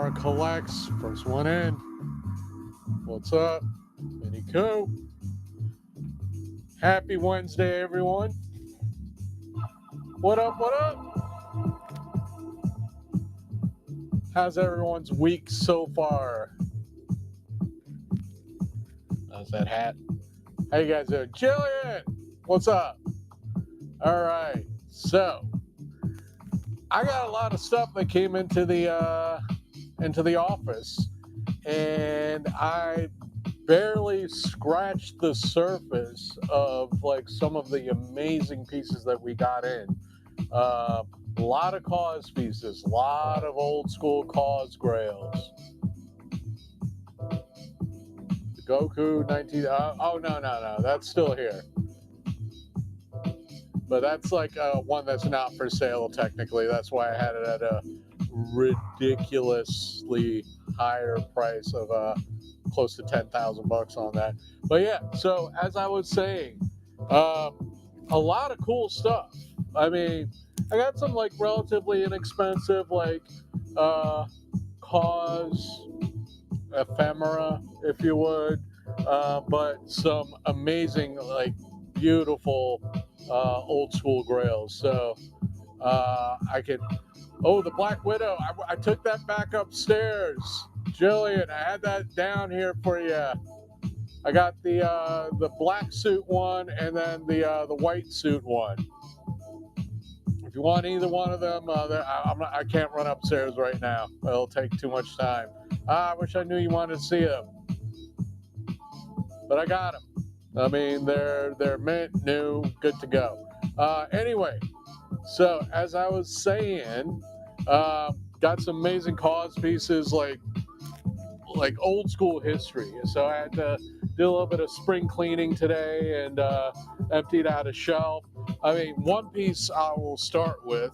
Laura collects. First one in. What's up? Minnie Coop. Happy Wednesday, everyone. What up? What up? How's everyone's week so far? How's that hat? How you guys doing? Jillian, what's up? All right. So, I got a lot of stuff that came into the office, and I barely scratched the surface of like some of the amazing pieces that we got in. A lot of cause pieces, a lot of old school cause grails. The Goku 19. Oh no, that's still here. But that's like one that's not for sale technically. That's why I had it at a ridiculously higher price of close to $10,000 on that. But yeah, so as I was saying, a lot of cool stuff. I mean, I got some like relatively inexpensive like cause ephemera, if you would, but some amazing like beautiful old school grails. So I could. Oh, the Black Widow! I took that back upstairs, Jillian. I had that down here for you. I got the black suit one and then the white suit one. If you want either one of them, I can't run upstairs right now. It'll take too much time. I wish I knew you wanted to see them, but I got them. I mean, they're mint, new, good to go. Anyway, so as I was saying, got some amazing cause pieces like old school history. So I had to do a little bit of spring cleaning today and emptied out a shelf. I mean, one piece I will start with,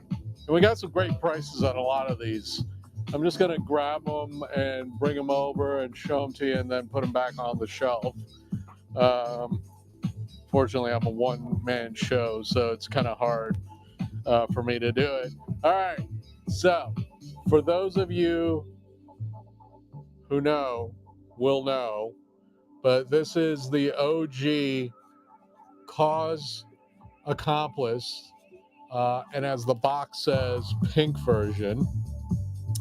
and we got some great prices on a lot of these. I'm just gonna grab them and bring them over and show them to you, and then put them back on the shelf. Fortunately, I'm a one-man show, so it's kind of hard for me to do it. All right, so for those of you who know, will know, but this is the OG Cause Accomplice, and as the box says, pink version.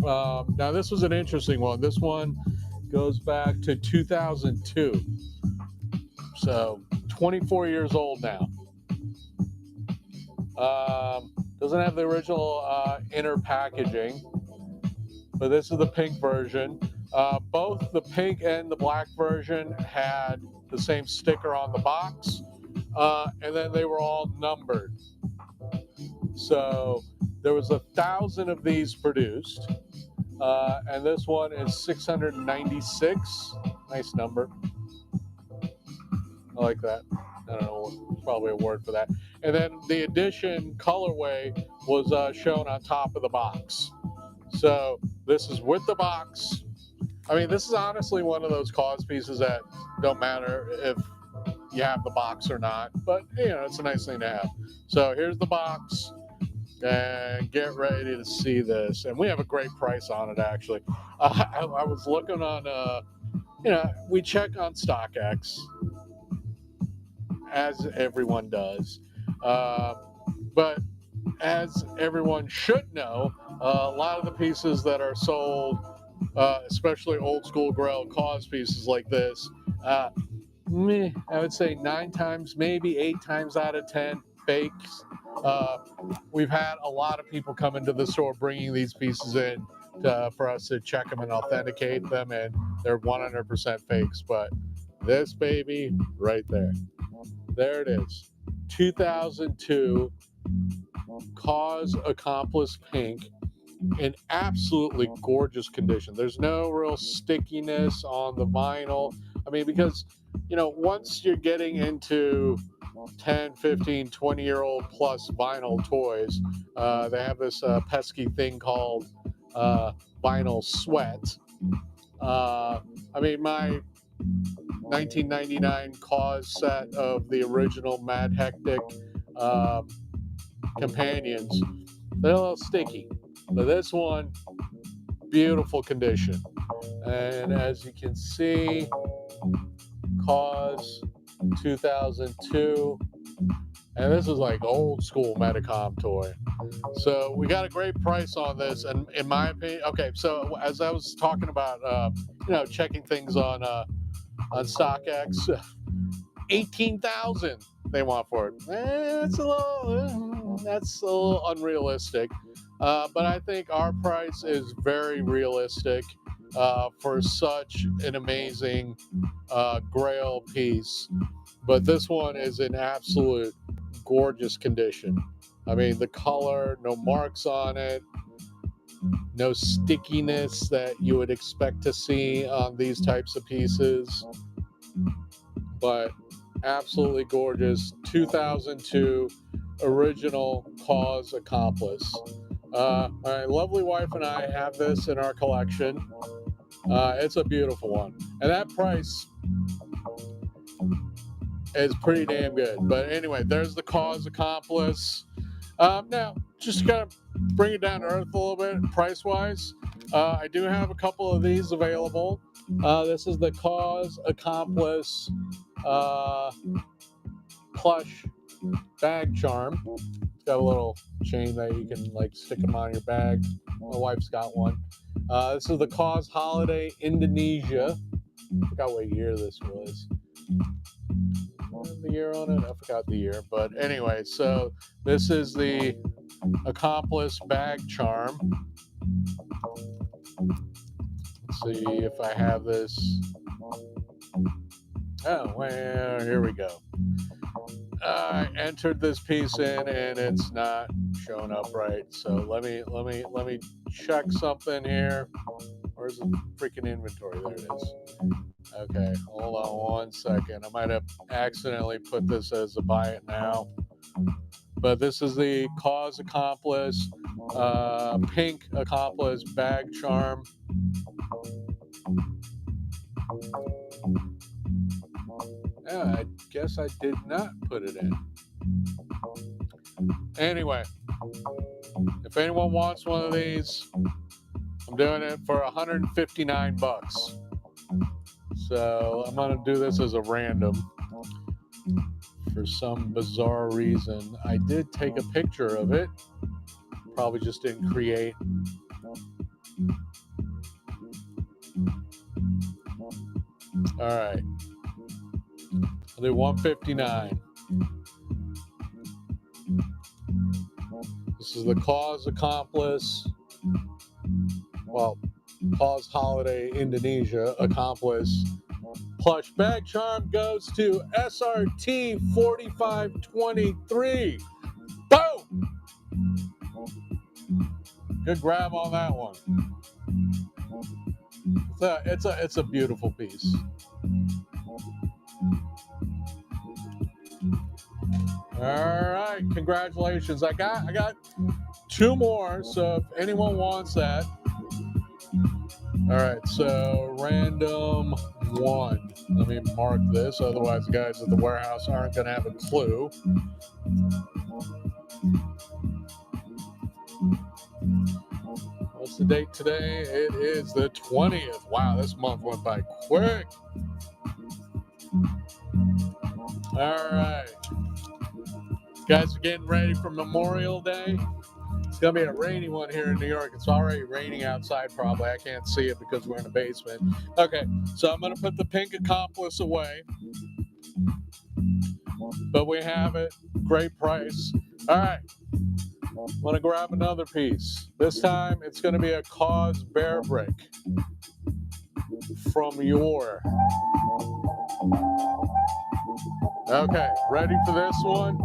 Now, this was an interesting one. This one goes back to 2002. So 24 years old now. Doesn't have the original inner packaging, but this is the pink version. Both the pink and the black version had the same sticker on the box, and then they were all numbered. So there was 1,000 of these produced, and this one is 696. Nice number. I like that. I don't know, probably a word for that. And then the edition colorway was shown on top of the box. So this is with the box. I mean, this is honestly one of those cause pieces that don't matter if you have the box or not, but you know, it's a nice thing to have. So here's the box, and get ready to see this. And we have a great price on it, actually. I was looking on, we check on StockX, as everyone does. But as everyone should know, a lot of the pieces that are sold, especially old school grail cause pieces like this, I would say 9 times, maybe 8 times out of 10 fakes. We've had a lot of people come into the store bringing these pieces in for us to check them and authenticate them, and they're 100% fakes. But this baby right there. There it is. 2002 Cause Accomplice Pink in absolutely gorgeous condition. There's no real stickiness on the vinyl. I mean, because, once you're getting into 10, 15, 20-year-old plus vinyl toys, they have this pesky thing called vinyl sweat. I mean, my 1999 Cause set of the original Mad Hectic companions, they're a little sticky. But this one, beautiful condition. And as you can see, Cause 2002. And this is like old school Medicom toy. So we got a great price on this, and in my opinion, okay. So as I was talking about, checking things on StockX, 18,000 they want for it. That's a little unrealistic. But I think our price is very realistic for such an amazing Grail piece. But this one is in absolute gorgeous condition. I mean, the color, no marks on it, no stickiness that you would expect to see on these types of pieces. But absolutely gorgeous 2002 original Cause Accomplice. My lovely wife and I have this in our collection. It's a beautiful one, and that price is pretty damn good. But anyway, there's the Cause Accomplice. Now, just kind of bring it down to earth a little bit, price-wise. I do have a couple of these available. This is the Cause Accomplice plush bag charm. It's got a little chain that you can like stick them on your bag. My wife's got one. This is the Cause Holiday Indonesia. I forgot what year this was. The year on it? I forgot the year. But anyway, so this is the Accomplice bag charm. Let's see if I have this. Oh, well, here we go. I entered this piece in and it's not showing up right. So let me check something here. Where's the freaking inventory? There it is. Okay, hold on one second. I might have accidentally put this as a buy it now. But this is the Cause Accomplice, pink Accomplice bag charm. Yeah, I guess I did not put it in. Anyway, if anyone wants one of these, I'm doing it for $159. So I'm gonna do this as a random. For some bizarre reason, I did take a picture of it. Probably just didn't create. All right. I'll do 159. This is the Cause Accomplice. Well, Cause Holiday Indonesia Accomplice. Plush bag charm goes to SRT 4523. Boom! Good grab on that one. It's a beautiful piece. All right, congratulations. I got two more, so if anyone wants that. All right, so random one. Let me mark this, otherwise the guys at the warehouse aren't going to have a clue. What's the date today? It is the 20th. Wow, this month went by quick. All right. Guys are getting ready for Memorial Day. It's going to be a rainy one here in New York. It's already raining outside probably. I can't see it because we're in a basement. Okay, so I'm going to put the pink Accomplice away. But we have it. Great price. All right. I'm going to grab another piece. This time it's going to be a Cause Bear Brick from your. Okay, ready for this one?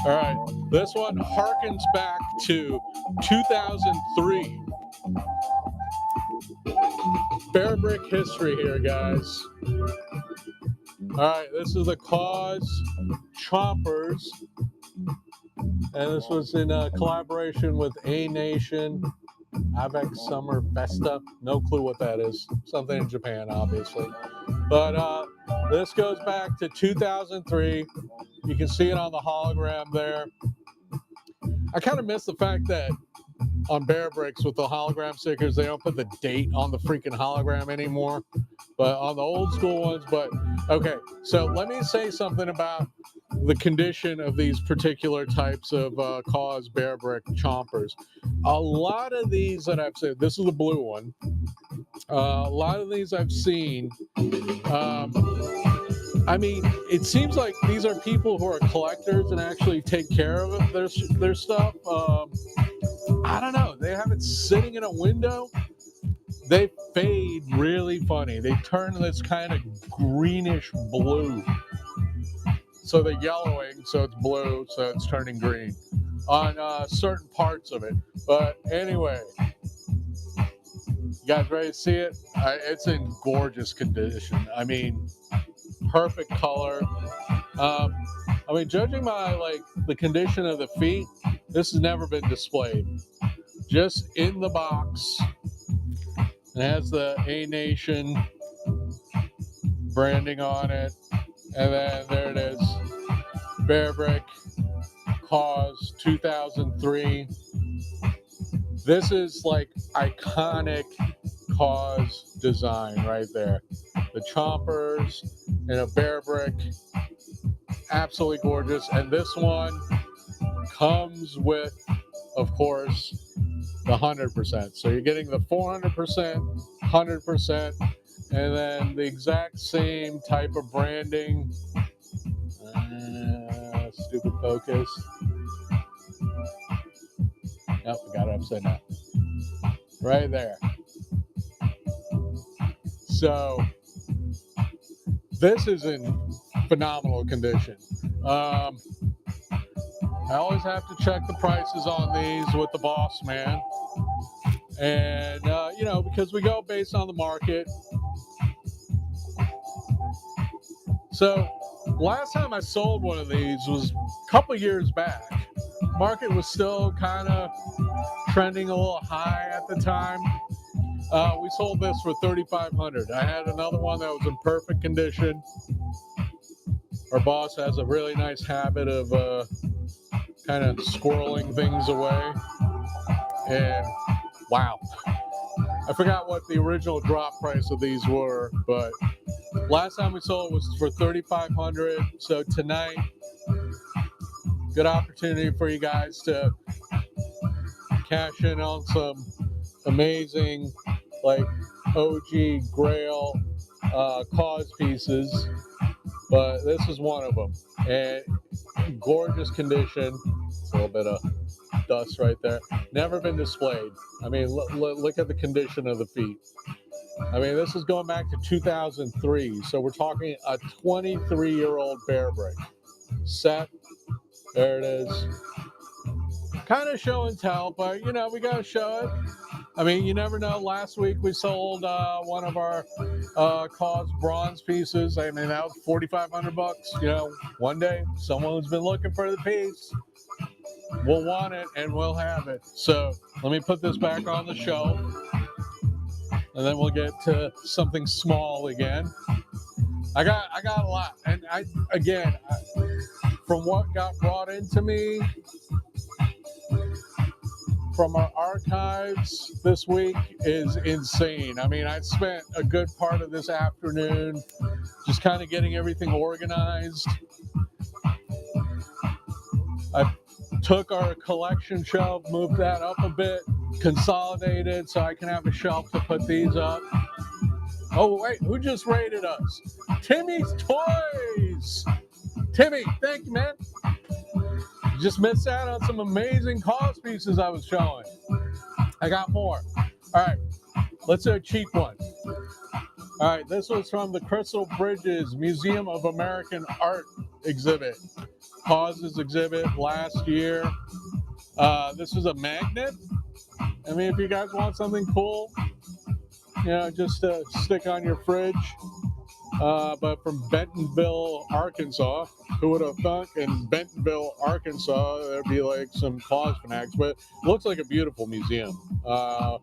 All right, this one harkens back to 2003. Bear Brick history here, guys. All right, this is the Cause Chompers. And this was in collaboration with A Nation, Avec Summer Festa. No clue what that is. Something in Japan, obviously. But this goes back to 2003. You can see it on the hologram there. I kind of miss the fact that on Bear Bricks with the hologram stickers, they don't put the date on the freaking hologram anymore, but on the old school ones. But okay, so let me say something about the condition of these particular types of cause Bear Brick chompers. A lot of these that I've seen, this is the blue one. A lot of these I've seen. I mean, it seems like these are people who are collectors and actually take care of it, their stuff. I don't know. They have it sitting in a window. They fade really funny. They turn this kind of greenish blue. So they're yellowing, so it's blue, so it's turning green on certain parts of it. But anyway, you guys ready to see it? It's in gorgeous condition. I mean, perfect color. I mean, judging by like the condition of the feet, this has never been displayed. Just in the box. It has the A Nation branding on it, and then there it is, Bear Brick Cause 2003. This is like iconic Cause design right there. The chompers in a Bear Brick, absolutely gorgeous. And this one comes with, of course, the 100%. So you're getting the 400%, 100%, and then the exact same type of branding. Stupid focus. Nope, we got it upside down. Right there. So this is in phenomenal condition. I always have to check the prices on these with the boss man. And, because we go based on the market. So last time I sold one of these was a couple years back. Market was still kind of trending a little high at the time. We sold this for $3,500. I had another one that was in perfect condition. Our boss has a really nice habit of kind of squirreling things away. And wow, I forgot what the original drop price of these were, but last time we sold was for $3,500. So tonight, good opportunity for you guys to cash in on some amazing, like OG Grail Cause pieces. But this is one of them, and gorgeous condition. It's a little bit of dust right there. Never been displayed. I mean, look at the condition of the feet. I mean, this is going back to 2003, so we're talking a 23-year-old Bear Brick set. There it is. Kind of show and tell, but we got to show it. I mean, you never know. Last week we sold one of our Cause bronze pieces. I mean, that was $4,500. One day someone's been looking for the piece. We'll want it and we'll have it. So let me put this back on the shelf, and then we'll get to something small again. I got a lot, and from what got brought into me from our archives this week is insane. I mean, I spent a good part of this afternoon just kind of getting everything organized. I took our collection shelf, moved that up a bit, consolidated so I can have a shelf to put these up. Oh, wait, who just rated us? Timmy's Toys! Timmy, thank you, man. You just missed out on some amazing Cause pieces I was showing. I got more. All right, let's do a cheap one. All right, this was from the Crystal Bridges Museum of American Art exhibit. Causes exhibit last year. This is a magnet. I mean, if you guys want something cool, just to stick on your fridge. But from Bentonville, Arkansas. Who would have thought in Bentonville, Arkansas, there'd be like some Cause fanatics, but it looks like a beautiful museum. Our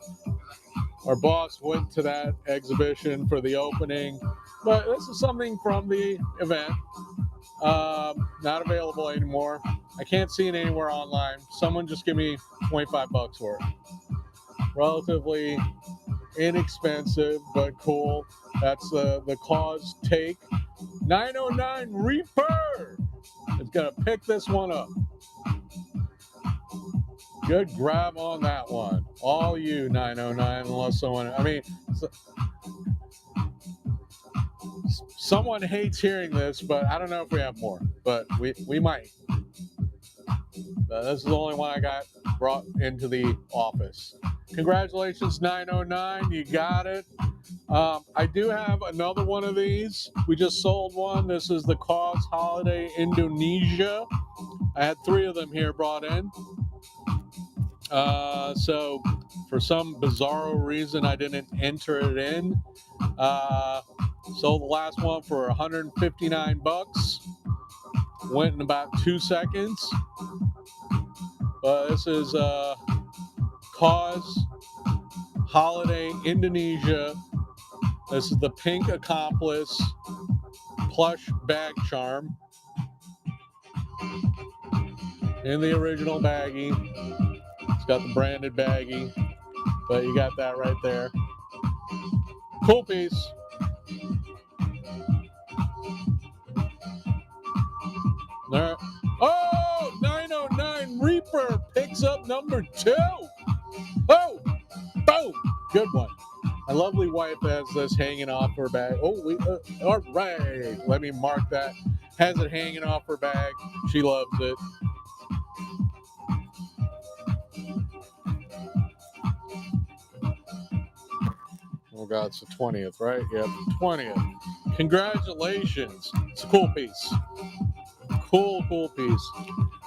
boss went to that exhibition for the opening, but this is something from the event. Not available anymore. I can't see it anywhere online. Someone just give me $25 for it. Relatively inexpensive, but cool. That's the Cause Take 909 Reaper. It's gonna pick this one up. Good grab on that one. All you 909, unless someone, someone hates hearing this, but I don't know if we have more, but we might. This is the only one I got brought into the office. Congratulations, 909. You got it. I do have another one of these. We just sold one. This is the Cause Holiday Indonesia. I had 3 of them here brought in. So for some bizarro reason, I didn't enter it in. Sold the last one for $159. Went in about 2 seconds. This is Cause Holiday Indonesia. This is the Pink Accomplice plush bag charm in the original baggie. It's got the branded baggie, but you got that right there. Cool piece. There. Oh, 909 Reaper picks up number 2. Oh, boom. Good one. My lovely wife has this hanging off her bag. Oh, all right. Let me mark that. Has it hanging off her bag. She loves it. Oh, God, it's the 20th, right? Yep, 20th. Congratulations. It's a cool piece. Cool piece.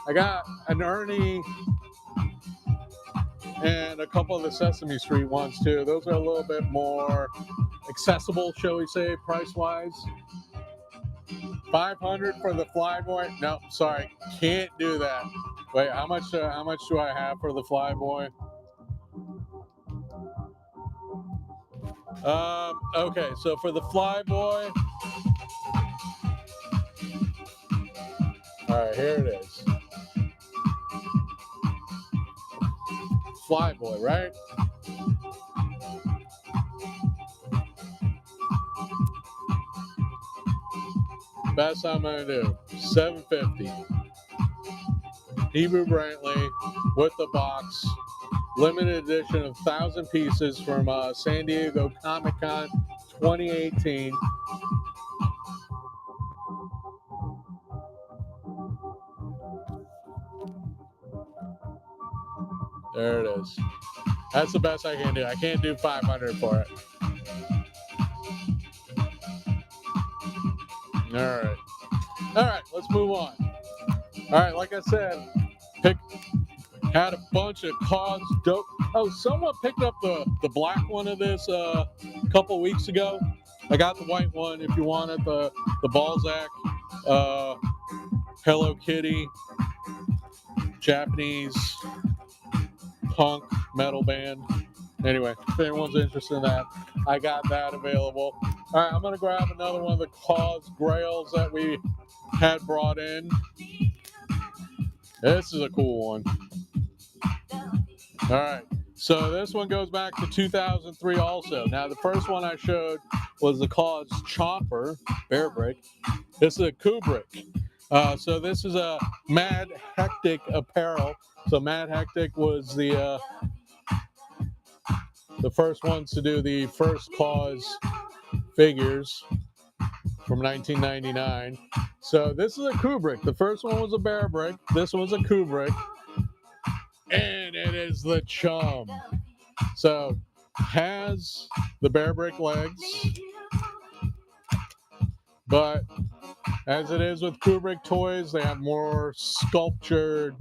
I got an Ernie and a couple of the Sesame Street ones too. Those are a little bit more accessible, shall we say, price-wise. $500 for the Flyboy. No, sorry, can't do that. Wait, how much do I have for the Flyboy? Okay, so for the Flyboy, all right, here it is. Flyboy, right? Best I'm gonna do. $750. Hebrew Brantley with the box. Limited edition of 1,000 pieces from San Diego Comic-Con 2018. There it is. That's the best I can do. I can't do $500 for it. All right, let's move on. All right, like I said, had a bunch of Cause dope. Oh, someone picked up the black one of this a couple weeks ago. I got the white one if you want it, the Balzac Hello Kitty Japanese punk metal band. Anyway, if anyone's interested in that, I got that available. All right, I'm going to grab another one of the Cause Grails that we had brought in. This is a cool one. All right, so this one goes back to 2003 also. Now, the first one I showed was the Cause Chopper Bear Brick. This is a Kubrick. So this is a Mad Hectic apparel. So Mad Hectic was the first ones to do the first Cause figures from 1999. So this is a Kubrick. The first one was a Bear Brick. This was a Kubrick. And it is the Chum. So has the Bear Brick legs, but as it is with Kubrick toys, they have more sculptured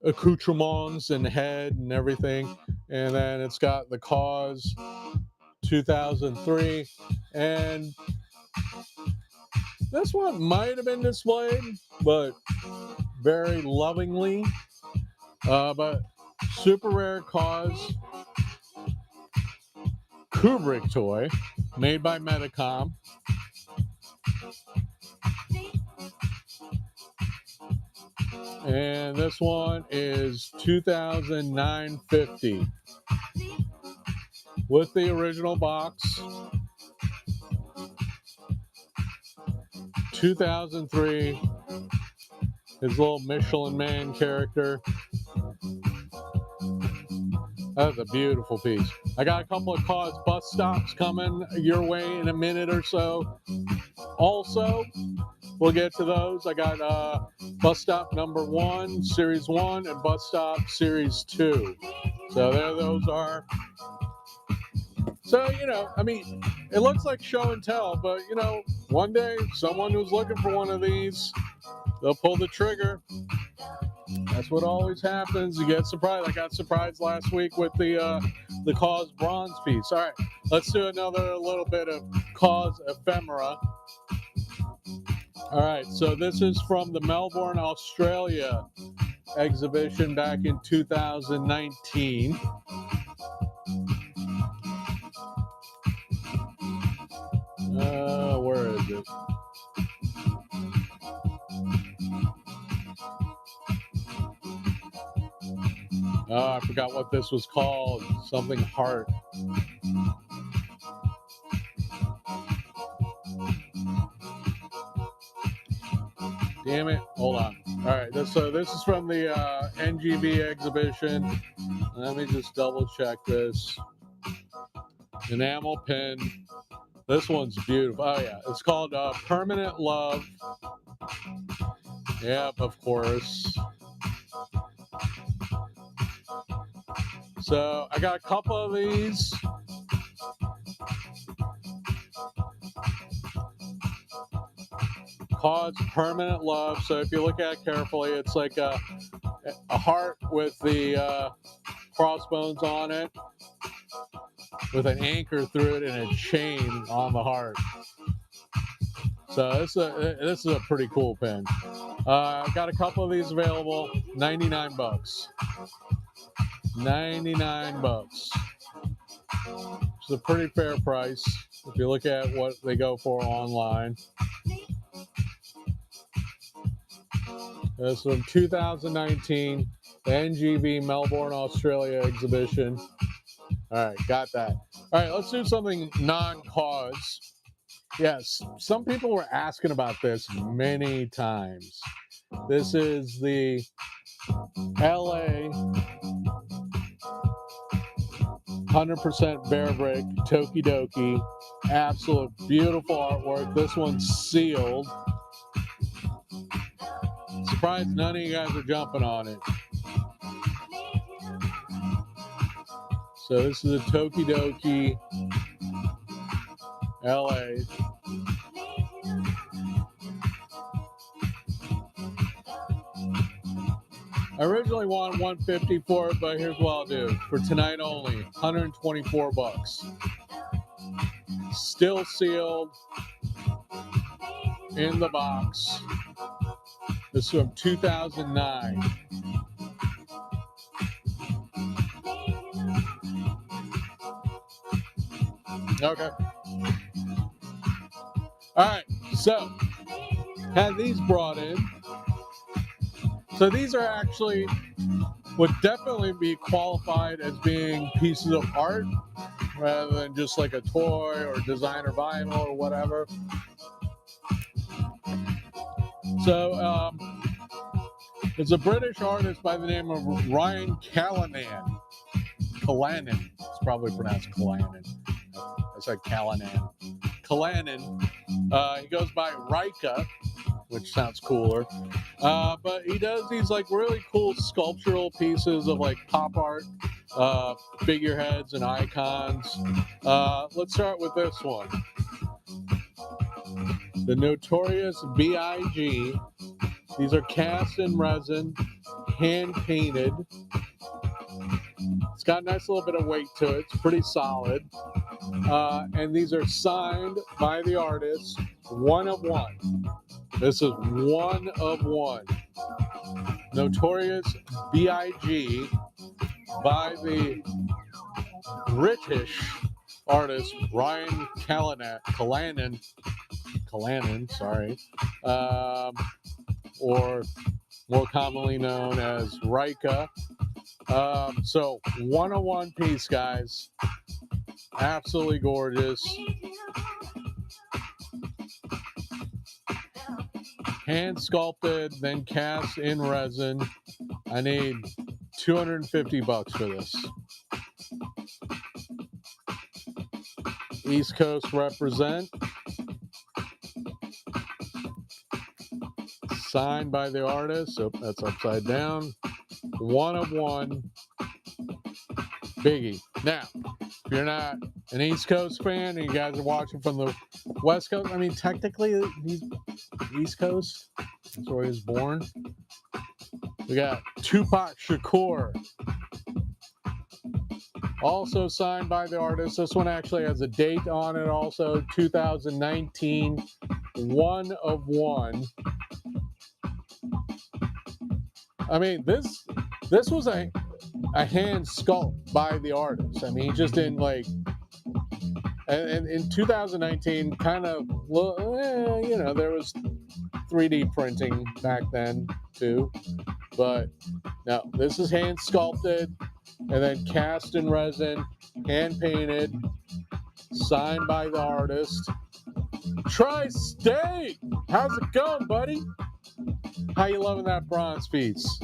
accoutrements and head and everything. And then it's got the Cause 2003. And this one might have been displayed, but very lovingly. But super rare Cause Kubrick toy made by Metacom. And this one is $2,950 with the original box. 2003. His little Michelin Man character. That's a beautiful piece. I got a couple of cause bus stops coming your way in a minute or so. Also, we'll get to those. I got bus stop number 1, series 1, and bus stop series 2. So there those are. So, I mean, it looks like show and tell, but, one day someone who's looking for one of these, they'll pull the trigger. That's what always happens. You get surprised. I got surprised last week with the Cause bronze piece. All right, let's do another little bit of Cause ephemera. All right, so this is from the Melbourne, Australia exhibition back in 2019. Where is it? Oh, I forgot what this was called. Something Heart. Damn it. Hold on. All right. This is from the NGV exhibition. Let me just double check this. Enamel pin. This one's beautiful. Oh, yeah. It's called Permanent Love. Yep, of course. So I got a couple of these. Cause Permanent Love. So if you look at it carefully, it's like a heart with the crossbones on it, with an anchor through it and a chain on the heart. So this is a pretty cool pin. Got a couple of these available. $99. $99. It's a pretty fair price if you look at what they go for online. This is from 2019, the NGV Melbourne, Australia exhibition. All right, got that. All right, let's do something non-cause. Yes, some people were asking about this many times. This is the LA 100% bear brick Tokidoki. Absolute beautiful artwork. This one's sealed. Surprised none of you guys are jumping on it. So this is a Tokidoki LA. I originally wanted $150 for it, but here's what I'll do. For tonight only, $124. Still sealed in the box. This is from 2009. Okay. All right, so had these brought in. So these are actually, would definitely be qualified as being pieces of art rather than just like a toy or designer vinyl or whatever. So it's a British artist by the name of Ryan Callanan. Callanan. It's probably pronounced Callanan. I said Callanan. Callanan. He goes by Rika, which sounds cooler. But he does these like really cool sculptural pieces of like pop art, figureheads and icons. Let's start with this one. The Notorious B.I.G. These are cast in resin, hand painted. It's got a nice little bit of weight to it. It's pretty solid. And these are signed by the artist, one of one. This is one of one. Notorious B.I.G. by the British artist Ryan Callanan, sorry. Or more commonly known as Rika. So 101 piece, guys. Absolutely gorgeous. Hand sculpted, then cast in resin. I need $250 for this. East Coast represent. Signed by the artist. Oh, that's upside down. 1 of 1. Biggie. Now, if you're not an East Coast fan and you guys are watching from the West Coast, I mean, technically, he's East Coast. That's where he was born. We got Tupac Shakur. Also signed by the artist. This one actually has a date on it also, 2019. 1 of 1. I mean, this was a hand sculpt by the artist. I mean, he just didn't like. And in 2019, kind of, you know, there was 3D printing back then too. But no, this is hand sculpted and then cast in resin, hand painted, signed by the artist. Tri-State, how's it going, buddy? How you loving that bronze piece?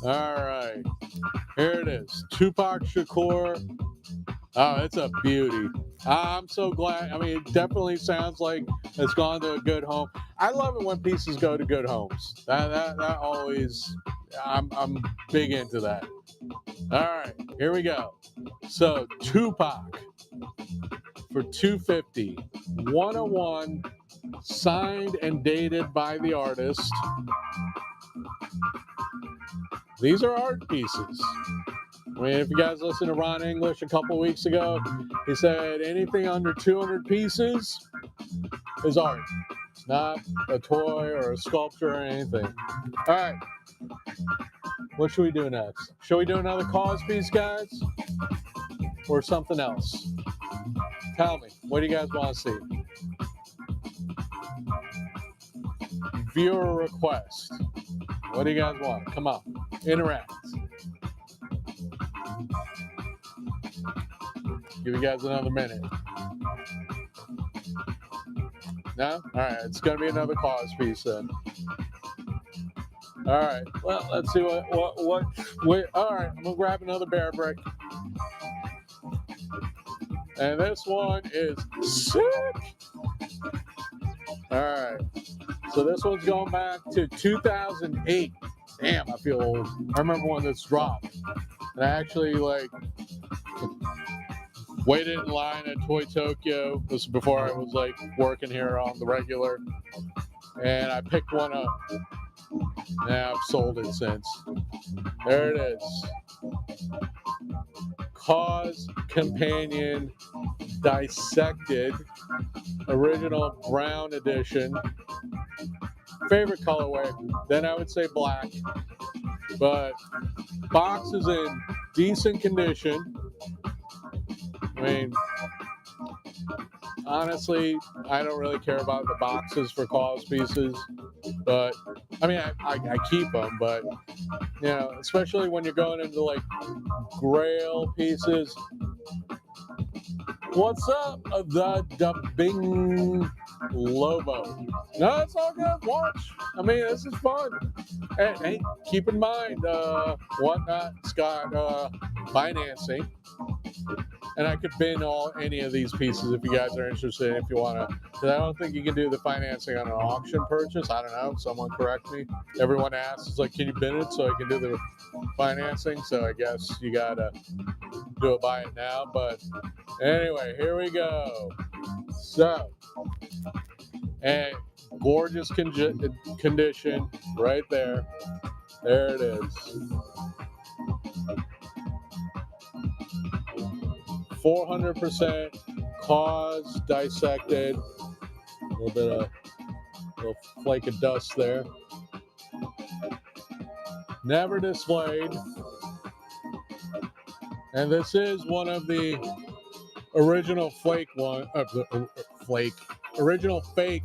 All right, here it is, Tupac Shakur. Oh, it's a beauty. I'm so glad. I mean, it definitely sounds like it's gone to a good home. I love it when pieces go to good homes. That always, I'm big into that. All right, here we go. So Tupac for $250, 101, signed and dated by the artist. These are art pieces. I mean, if you guys listened to Ron English a couple weeks ago, he said anything under 200 pieces is art. It's not a toy or a sculpture or anything. All right. What should we do next? Should we do another cause piece, guys? Or something else? Tell me. What do you guys want to see? Viewer request. What do you guys want? Come on. Interact. Give you guys another minute. No? All right. It's going to be another cause piece then. All right. Well, let's see what. All right. I'm going to grab another bear brick. And this one is sick. All right. So this one's going back to 2008. Damn, I feel old. I remember when this dropped. And I actually, waited in line at Toy Tokyo. This was before I was, working here on the regular. And I picked one up. Now I've sold it since. There it is. Cause Companion Dissected. Original brown edition. Favorite colorway. Then I would say black. But box is in decent condition. I mean, honestly, I don't really care about the boxes for cause pieces. But, I mean, I keep them. But, you know, especially when you're going into, grail pieces. What's up, the Bing Lobo? No, it's all good. Watch. I mean, this is fun. Hey, keep in mind, Whatnot's got financing. And I could bin any of these pieces if you guys are interested, if you want to. Because I don't think you can do the financing on an auction purchase. I don't know. Someone correct me. Everyone asks, it's like, can you bin it so I can do the financing? So I guess you got to do it by it now. But anyway, here we go. So, and gorgeous condition right there. There it is. 400% cause dissected. A little flake of dust there. Never displayed. And this is one of the original original fake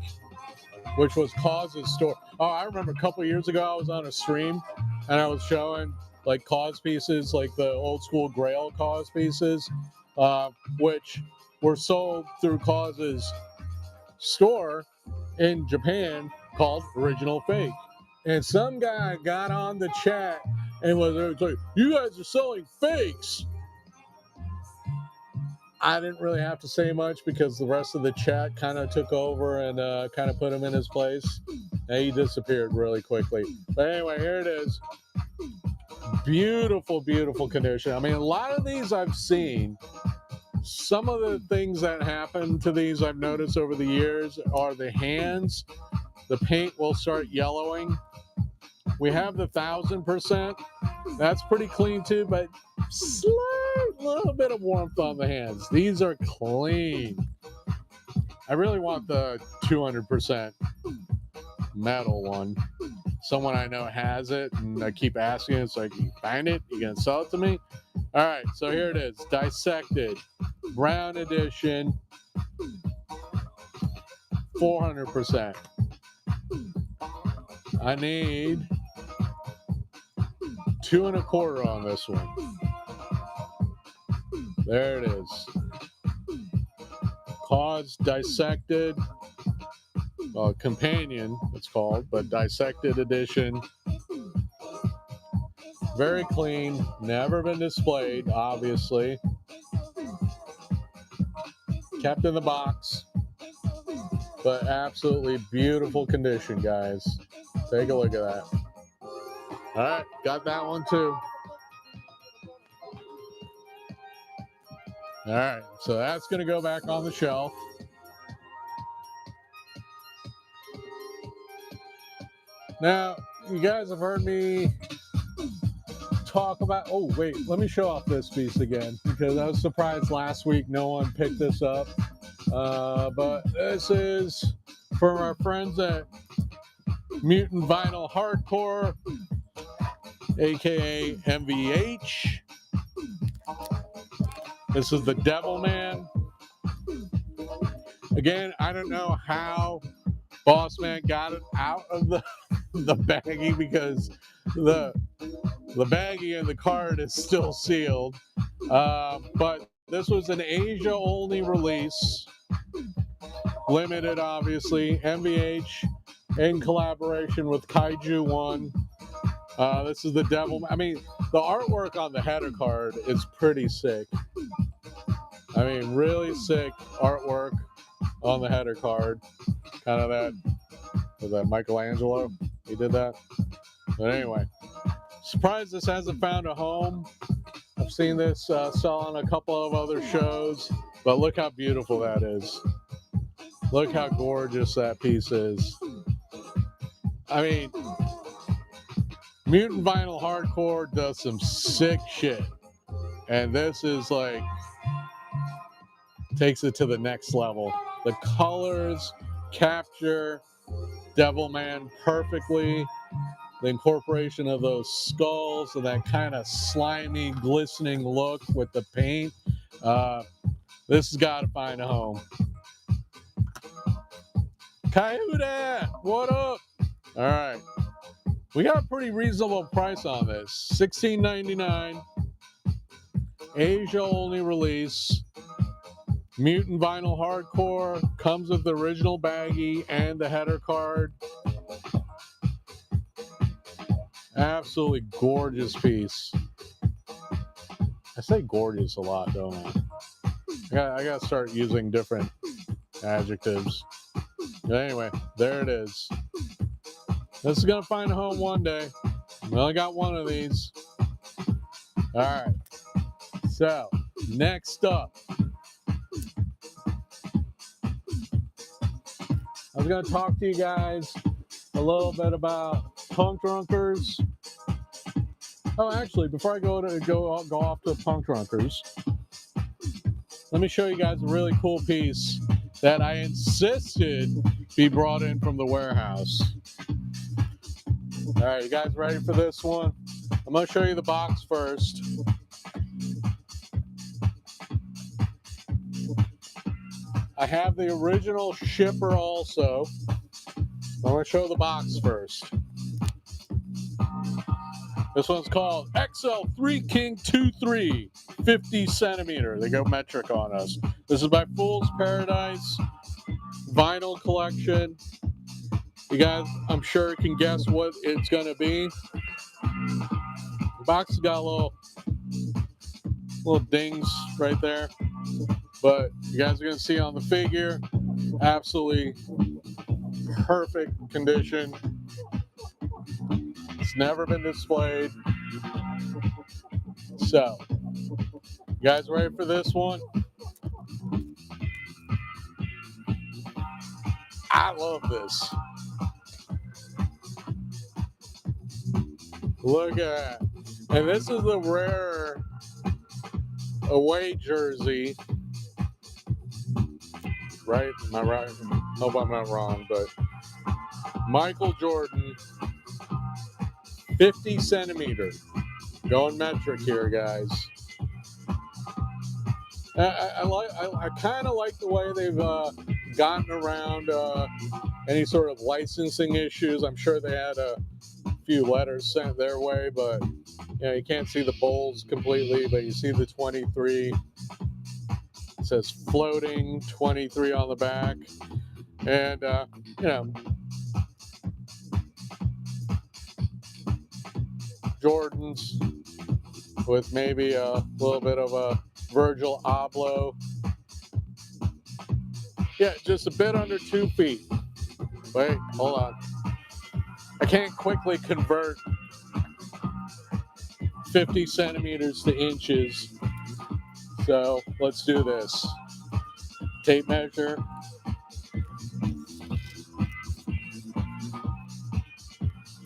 which was Cause's store. Oh, I remember a couple years ago I was on a stream and I was showing like Cause pieces, like the old school Grail Cause pieces, which were sold through Cause's store in Japan called Original Fake. And some guy got on the chat and was like, "You guys are selling fakes." I didn't really have to say much because the rest of the chat kind of took over and kind of put him in his place. And he disappeared really quickly. But anyway, here it is. Beautiful, beautiful condition. I mean, a lot of these I've seen. Some of the things that happen to these I've noticed over the years are the hands. The paint will start yellowing. We have the 1000%. That's pretty clean too, but slight little bit of warmth on the hands. These are clean. I really want the 200% metal one. Someone I know has it, and I keep asking. It's like, you find it? You gonna sell it to me? All right, so here it is, dissected, brown edition, 400%. I need 2 1/4 on this one. There it is. Cause dissected, companion it's called, but dissected edition. Very clean, never been displayed, obviously. Kept in the box, but absolutely beautiful condition, guys. Take a look at that. All right, got that one too. All right, so that's going to go back on the shelf. Now, you guys have heard me talk about, oh, wait, let me show off this piece again, because I was surprised last week no one picked this up. But this is from our friends at Mutant Vinyl Hardcore, aka MVH. This is the Devil Man. Again, I don't know how Boss Man got it out of the baggie, because the baggie and the card is still sealed. But this was an Asia only release, limited obviously. MVH in collaboration with Kaiju One. This is the Devil. I mean, the artwork on the header card is pretty sick. I mean, really sick artwork on the header card. Kind of that, was that Michelangelo? He did that. But anyway, surprised this hasn't found a home. I've seen this sell on a couple of other shows, but look how beautiful that is. Look how gorgeous that piece is. I mean, Mutant Vinyl Hardcore does some sick shit. And this is like, takes it to the next level. The colors capture Devilman perfectly. The incorporation of those skulls and that kind of slimy, glistening look with the paint. This has got to find a home. Coyote, what up? All right. We got a pretty reasonable price on this. $16.99. Asia only release. Mutant Vinyl Hardcore. Comes with the original baggie and the header card. Absolutely gorgeous piece. I say gorgeous a lot, don't I? I gotta start using different adjectives. But anyway, there it is. This is gonna find a home one day. We only got one of these. All right. So, next up, I was gonna talk to you guys a little bit about Punk Drunkers. Oh, actually, before I go off to Punk Drunkers, let me show you guys a really cool piece that I insisted be brought in from the warehouse. All right, you guys ready for this one? I'm going to show you the box first. I have the original shipper also. I'm going to show the box first. This one's called XL3 King 23, 50 centimeter. They go metric on us. This is by Fool's Paradise vinyl collection. You guys, I'm sure, can guess what it's going to be. The box has got little dings right there. But you guys are going to see on the figure, absolutely perfect condition. It's never been displayed. So, you guys ready for this one? I love this. Look at that. And this is the rare away jersey. Right? Am I right? Hope I'm not wrong, but Michael Jordan, 50 centimeter. Going metric here, guys. I kind of like the way they've gotten around any sort of licensing issues. I'm sure they had a few letters sent their way, but you can't see the bowls completely, but you see the 23. It says floating 23 on the back, and Jordans with maybe a little bit of a Virgil Abloh. Yeah, just a bit under 2 feet. Wait, hold on. I can't quickly convert 50 centimeters to inches. So let's do this. Tape measure.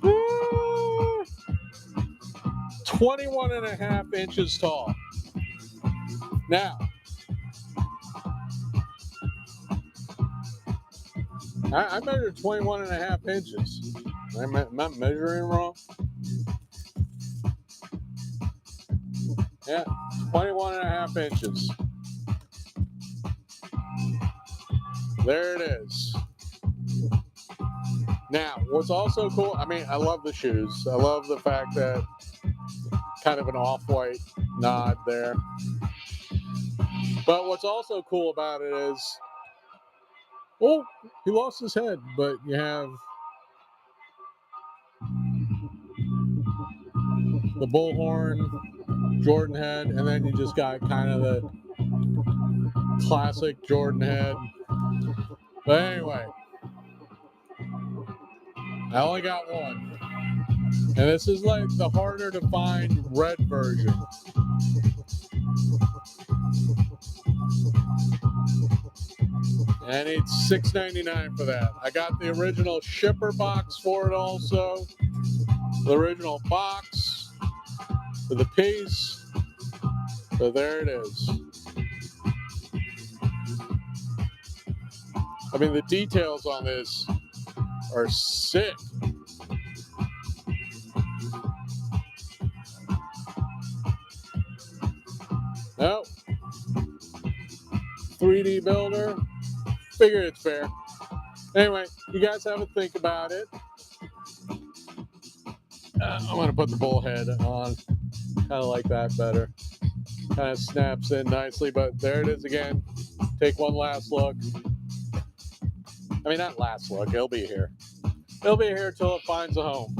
Woo! 21.5 inches tall. Now, I measured 21.5 inches. Am I measuring wrong? Yeah, 21.5 inches. There it is. Now, what's also cool, I love the shoes. I love the fact that kind of an off-white nod there. But what's also cool about it is, oh, he lost his head, but you have the bullhorn, Jordan head, and then you just got kind of the classic Jordan head. But anyway, I only got one. And this is like the harder to find red version. And it's $6.99 for that. I got the original shipper box for it also. The original box for the piece. So there it is. The details on this are sick. Nope. 3D builder. Figure it's fair. Anyway, you guys have a think about it. I'm going to put the bullhead on. Kind of like that better. Kind of snaps in nicely, but there it is again. Take one last look. Not last look. It'll be here. It'll be here till it finds a home.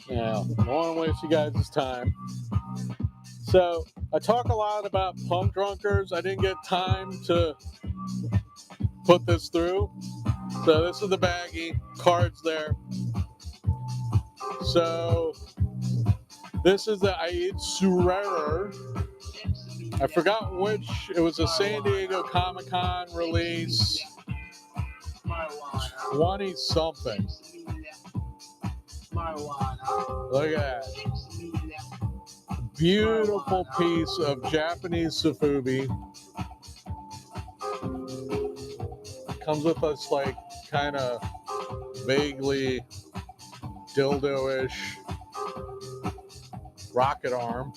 Now, I don't want to waste you guys' time. So, I talk a lot about punk drunkers. I didn't get time to put this through. So, this is the baggie. Cards there. So, this is the Aid Surerer. I forgot which. It was a San Diego Comic-Con release. 20-something. Look at that. Beautiful piece of Japanese sofubi. Comes with this kind of vaguely dildo-ish rocket arm.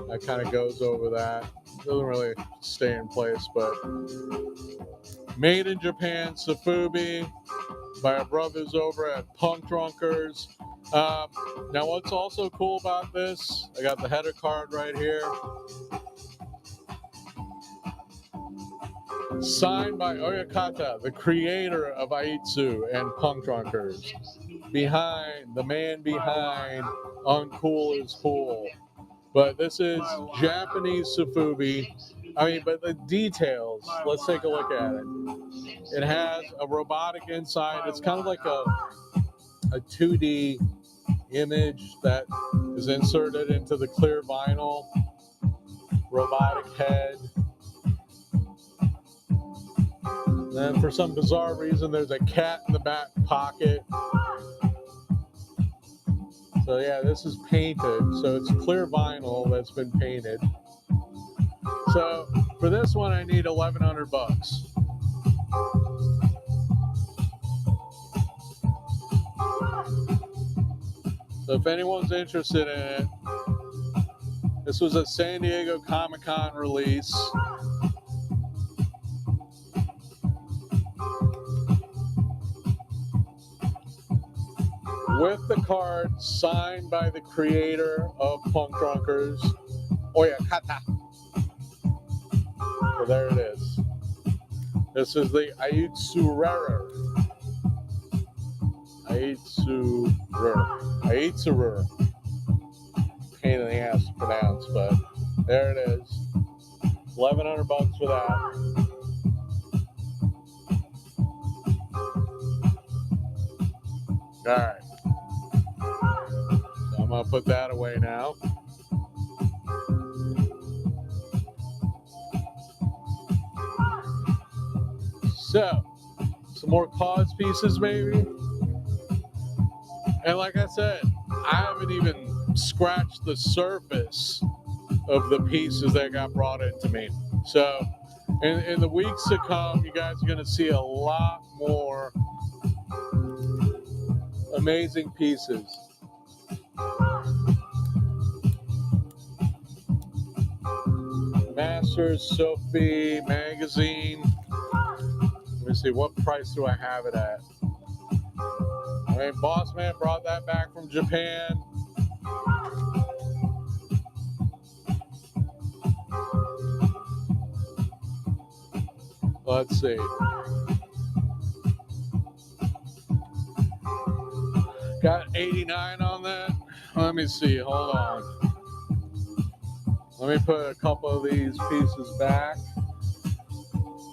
that kind of goes over that. Doesn't really stay in place, but made in Japan, Sofubi, by our brothers over at Punk Drunkers. Now, what's also cool about this, I got the header card right here. Signed by Oyakata, the creator of Aitsu and Punk Drunkers. The man behind Uncool is Cool. But this is Japanese Sofubi. But the details, let's take a look at it. It has a robotic inside. It's kind of like a 2D image that is inserted into the clear vinyl. Robotic head. Then for some bizarre reason, there's a cat in the back pocket. So yeah, this is painted. So it's clear vinyl that's been painted. So for this one, I need $1,100. So if anyone's interested in it, this was a San Diego Comic-Con release. With the card signed by the creator of Punk Drunkers, Oyakata. So there it is. This is the Aitsurer. Aitsurer. Pain in the ass to pronounce, but there it is. $1,100 for that. All right. So I'm going to put that away now. So, some more cause pieces maybe. And like I said, I haven't even scratched the surface of the pieces that got brought into me. So, in the weeks to come, you guys are going to see a lot more amazing pieces. Masters Sophie magazine. Let me see, what price do I have it at? Boss Man brought that back from Japan. Let's see. Got 89 on that. Let me see, hold on. Let me put a couple of these pieces back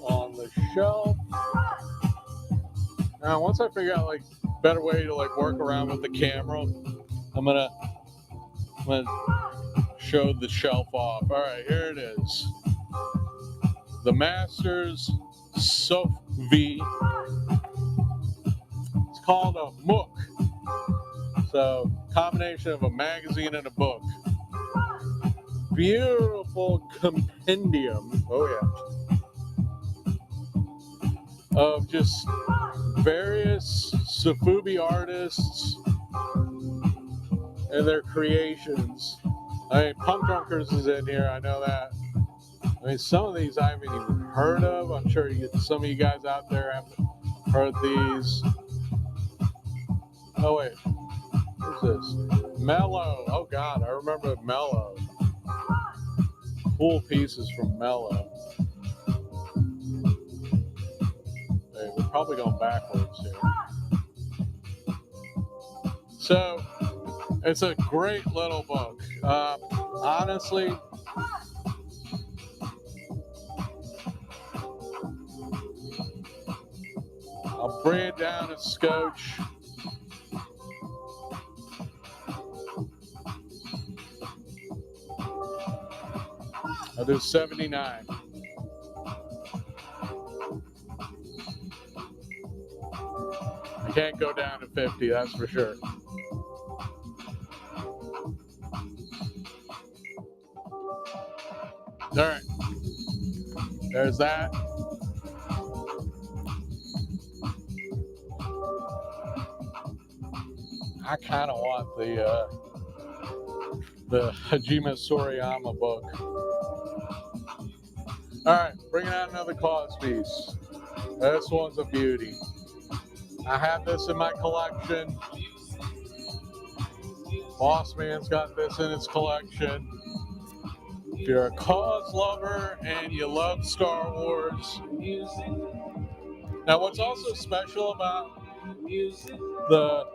on the shelf. Now, once I figure out like better way to like work around with the camera, I'm gonna show the shelf off. All right, here it is. The Masters Sophie. It's called a MOOC. So, combination of a magazine and a book. Beautiful compendium. Oh yeah. Of just various Sofubi artists and their creations. Punk Drunkers is in here, I know that. Some of these I haven't even heard of. I'm sure some of you guys out there have heard these. Oh wait, who's this? Mellow. Oh God, I remember Mellow. Cool pieces from Mellow. We're probably going backwards here. So, it's a great little book. Honestly, I'll bring it down a scotch. I'll do 79. I can't go down to 50, that's for sure. All right. There's that. I kind of want the Hajime Sorayama book. All right, bringing out another cause piece. This one's a beauty. I have this in my collection. Boss Man's got this in his collection. If you're a cause lover and you love Star Wars. Now, what's also special about the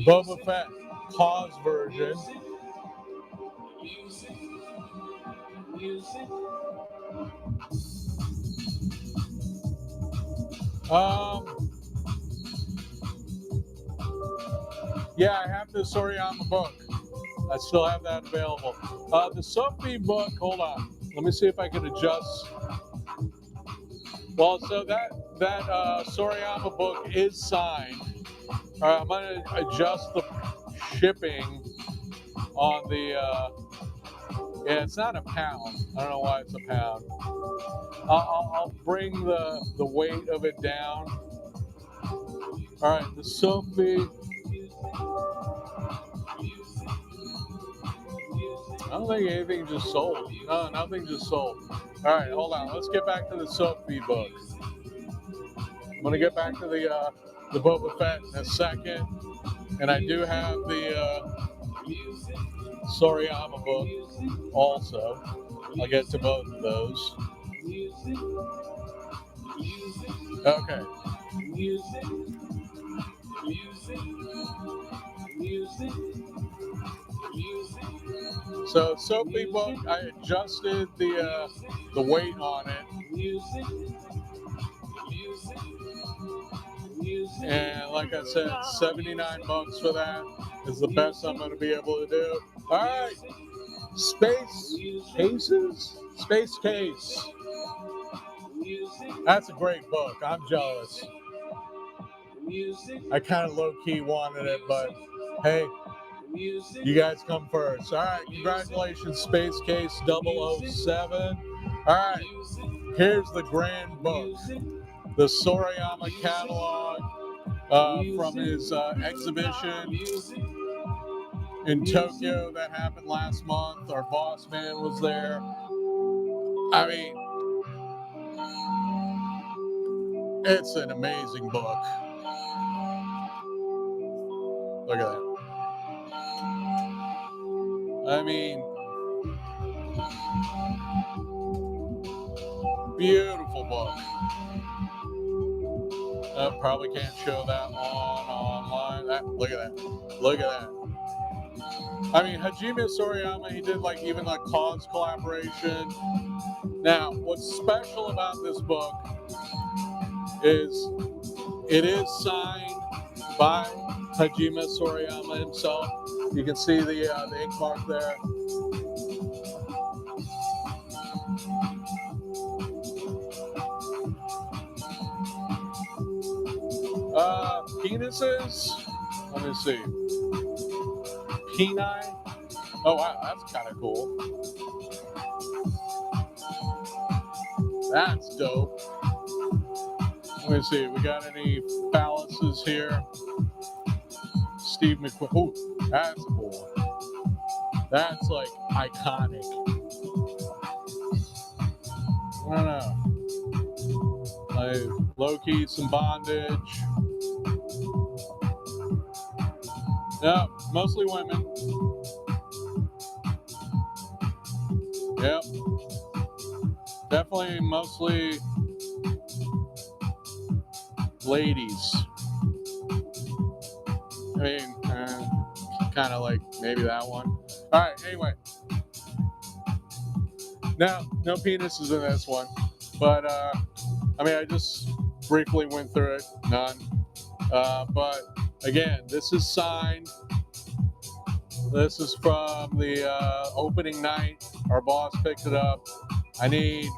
Boba Fett cause version yeah, I have the Sorayama book. I still have that available. The Sophie book, hold on. Let me see if I can adjust. Well, so that Sorayama book is signed. All right, I'm going to adjust the shipping on the, yeah, it's not a pound. I don't know why it's a pound. I'll bring the weight of it down. All right, the Sophie. I don't think anything just sold. No, nothing just sold. All right, hold on. Let's get back to the Sophie book. I'm going to get back to the Boba Fett in a second. And I do have the Sorayama book also. I'll get to both of those. Okay. So Sophie book, I adjusted the weight on it. And like I said, $79 for that is the best I'm going to be able to do. All right, Space Cases? Space Case. That's a great book. I'm jealous. I kind of low-key wanted it, but hey, you guys come first. All right, congratulations, Space Case 007. All right, here's the grand book, the Sorayama catalog from his exhibition in Tokyo that happened last month. Our boss man was there. I mean, it's an amazing book. Look at that. I mean, beautiful book. Probably can't show that online. Look at that. Look at that. I mean, Hajime Sorayama, he did like even a cause collaboration. Now, what's special about this book is it is signed by Hajime Sorayama himself. You can see the ink mark there. Penises. Let me see. Peni. Oh wow, that's kind of cool. That's dope. Let me see. We got any phalluses here? Steve McQueen. Oh, that's cool. That's like iconic. I don't know. Like low-key, some bondage. Yeah, mostly women. Yep. Definitely mostly ladies. I mean, kind of like maybe that one. All right, anyway. No penises in this one. But, I mean, I just briefly went through it. None. But, again, this is signed. This is from the opening night. Our boss picked it up. I need...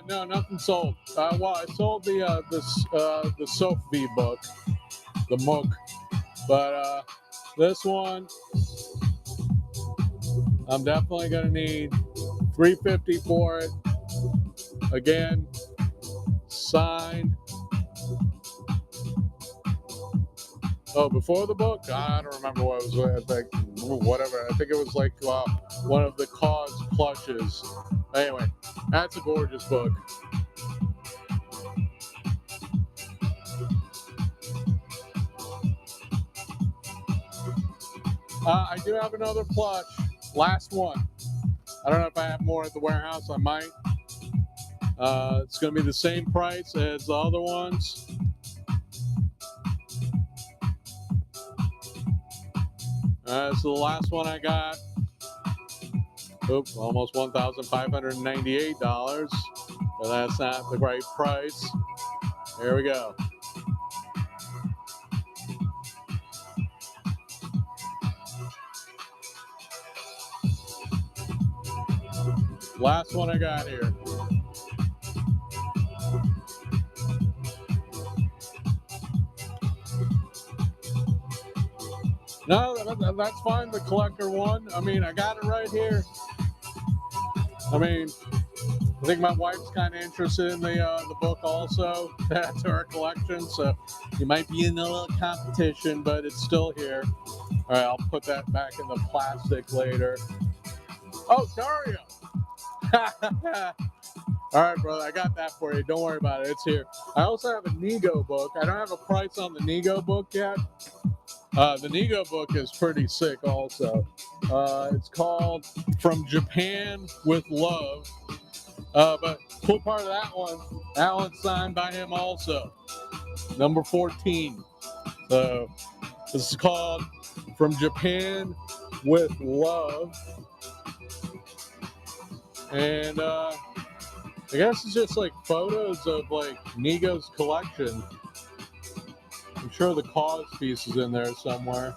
no, nothing sold. Well, I sold the Sophie book, the Mook, but this one I'm definitely gonna need $350 for it. Again, signed Oh, before the book? I don't remember what it was. Like, whatever. I think it was like one of the Cause plushes. Anyway, that's a gorgeous book. I do have another plush. Last one. I don't know if I have more at the warehouse. I might. It's going to be the same price as the other ones. So the last one I got. Oop, almost $1,598. But that's not the right price. Here we go. Last one I got here. No, that's fine. The collector one. I mean, I got it right here. I mean, I think my wife's kind of interested in the book also. That's her collection, so you might be in a little competition, but it's still here. All right, I'll put that back in the plastic later. Oh, Dario. All right, brother, I got that for you. Don't worry about it. It's here. I also have a Nego book. I don't have a price on the Nego book yet. The Nego book is pretty sick also. It's called From Japan with Love. But cool part of that one's signed by him also. Number 14. So this is called From Japan with Love. And I guess it's just like photos of like Nego's collection. I'm sure the Cause piece is in there somewhere.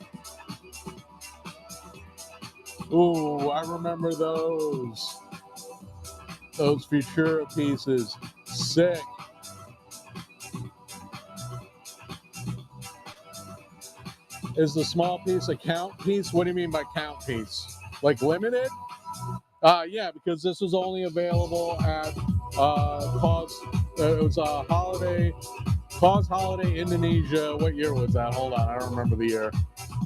Ooh, I remember those. Those Futura pieces. Sick. Is the small piece a count piece? What do you mean by count piece? Like limited? Yeah, because this was only available at Cause. It was a holiday. Cause Holiday Indonesia. What year was that? Hold on, I don't remember the year.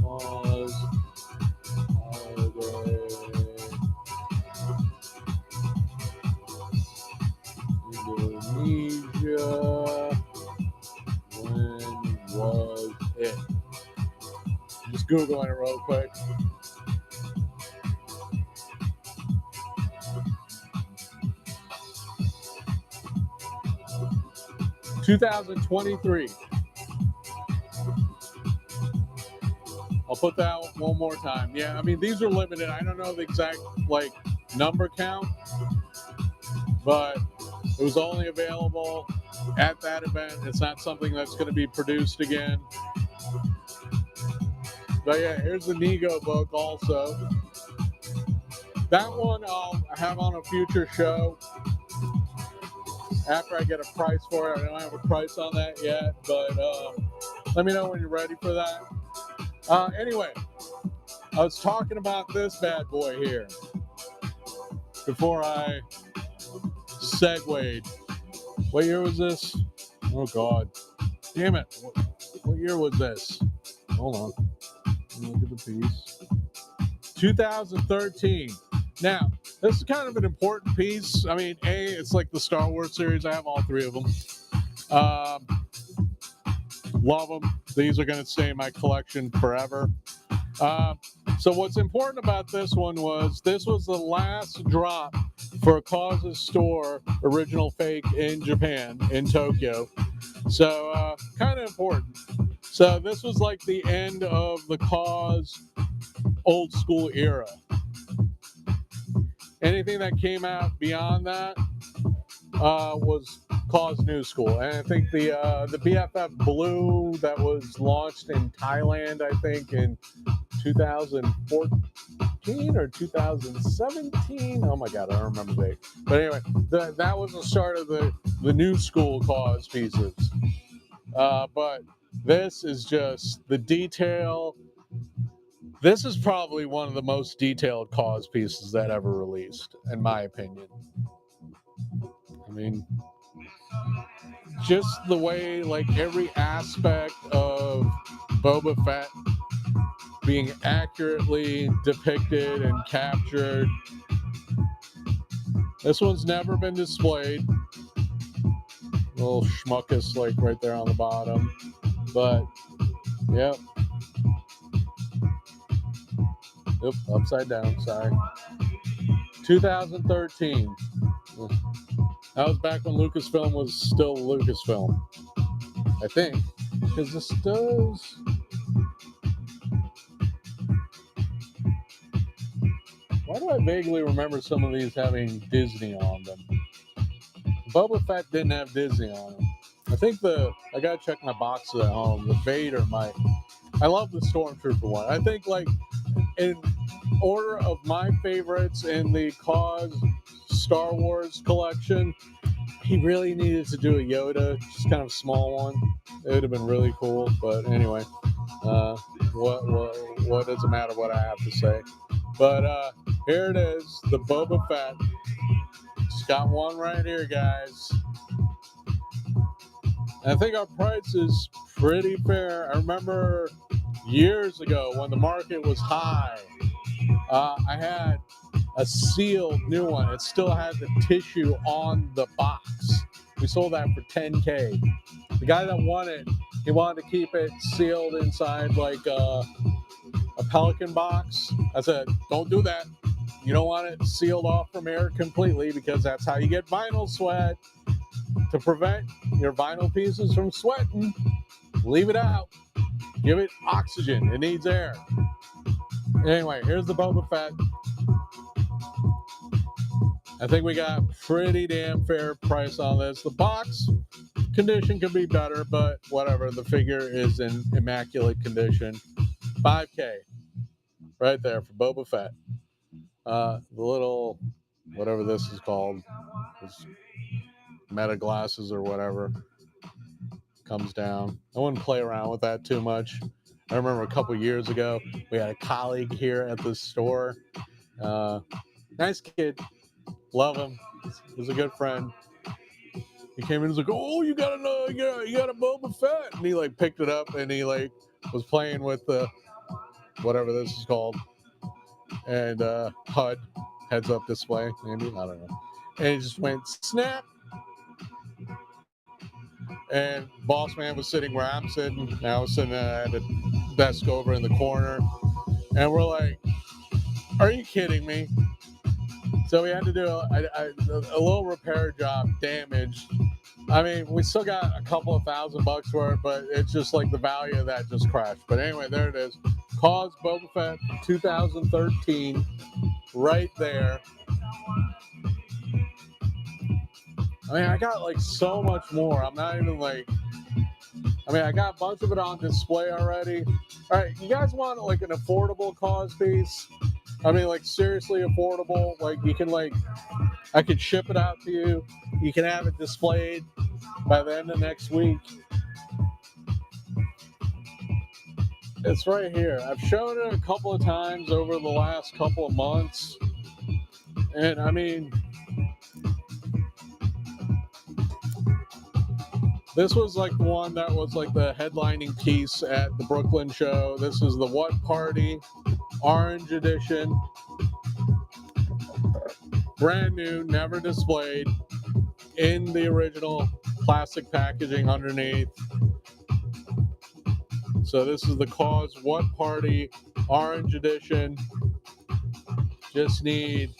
Cause Holiday Indonesia. When was it? Just Googling it real quick. $2023. I'll put that one more time. Yeah, I mean, these are limited. I don't know the exact like number count, but it was only available at that event. It's not something that's going to be produced again. But yeah, here's the Nego book also. That one I'll have on a future show after I get a price for it. I don't have a price on that yet, but let me know when you're ready for that. Anyway, I was talking about this bad boy here before I segued. What year was this? Oh, God. Damn it. What year was this? Hold on. Look at the piece. 2013. Now, this is kind of an important piece. I mean, it's like the Star Wars series. I have all three of them. Love them. These are going to stay in my collection forever. So what's important about this one was this was the last drop for Cause's store, Original Fake, in Japan, in Tokyo. So kind of important. So this was like the end of the Cause old school era. Anything that came out beyond that was Cause New School. And I think the BFF Blue that was launched in Thailand, I think in 2014 or 2017. Oh my God, I don't remember the date. But anyway, that was the start of the New School Cause pieces. But this is just the detail. This is probably one of the most detailed Cause pieces that ever released, in my opinion. I mean, just the way, like, every aspect of Boba Fett being accurately depicted and captured. This one's never been displayed. Little schmuckus, like, right there on the bottom. But, yep. Oop, upside down, sorry. 2013. That was back when Lucasfilm was still Lucasfilm, I think. Because this does... Why do I vaguely remember some of these having Disney on them? Boba Fett didn't have Disney on them. I think I gotta check my boxes at home. The Vader might. I love the Stormtrooper one. I think, like, in order of my favorites in the Cause Star Wars collection, he really needed to do a Yoda, just kind of small one. It would have been really cool. But anyway, what does it matter what I have to say? But here it is, the Boba Fett. Just got one right here, guys. And I think our price is pretty fair. I remember years ago when the market was high, I had a sealed new one. It still had the tissue on the box. We sold that for $10K. The guy that won it, he wanted to keep it sealed inside like a Pelican box. I said, don't do that. You don't want it sealed off from air completely, because that's how you get vinyl sweat. To prevent your vinyl pieces from sweating, leave it out. Give it oxygen. It needs air. Anyway, here's the Boba Fett. I think we got pretty damn fair price on this. The box condition could be better, but whatever. The figure is in immaculate condition. $5K right there for Boba Fett. The little, whatever this is called, this meta glasses or whatever, comes down. I wouldn't play around with that too much. I remember a couple years ago, we had a colleague here at the store. Nice kid. Love him. He's a good friend. He came in and was like, oh, you got a Boba Fett. And he, like, picked it up and he, like, was playing with the, whatever this is called. And HUD, heads up display, maybe, I don't know. And he just went snap. And Boss Man was sitting where I'm sitting. And I was sitting at a desk over in the corner. And we're like, are you kidding me? So we had to do a little repair job, damaged. I mean, we still got a couple of $1,000 for it, but it's just like the value of that just crashed. But anyway, there it is. Cause Boba Fett 2013, right there. I mean, I got like so much more. I'm not even like, I mean, I got a bunch of it on display already. All right, you guys want like an affordable Cause piece? I mean, like, seriously affordable. Like, you can, like, I could ship it out to you. You can have it displayed by the end of next week. It's right here. I've shown it a couple of times over the last couple of months. And, I mean, this was, like, the one that was, like, the headlining piece at the Brooklyn show. This is the What Party Orange Edition. Brand new, never displayed, in the original plastic packaging underneath. So this is the Cause What Party Orange Edition. Just need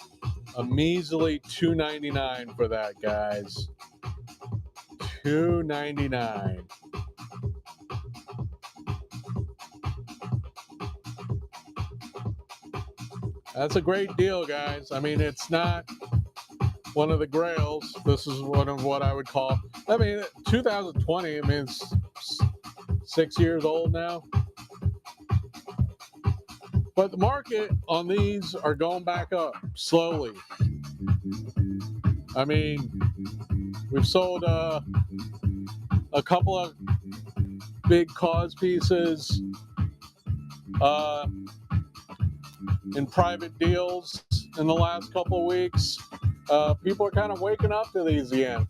a measly $2.99 for that, guys. $2.99. That's a great deal, guys. I mean, it's not one of the grails. This is one of what I would call, I mean, 2020, I mean, it's 6 years old now. But the market on these are going back up slowly. I mean, we've sold a couple of big Cause pieces in private deals in the last couple of weeks. People are kind of waking up to these again.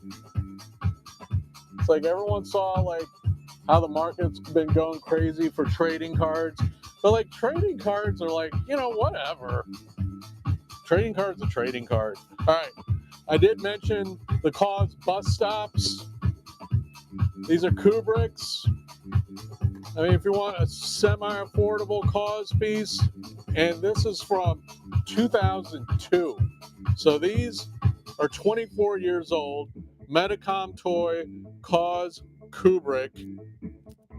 It's like everyone saw like how the market's been going crazy for trading cards, but like trading cards are like, whatever. Trading cards are trading cards. All right, I did mention the Cause bus stops. These are Kubrick's. I mean, if you want a semi-affordable Cause piece, and this is from 2002. So these are 24 years old. Medicom toy, Cause, Kubrick,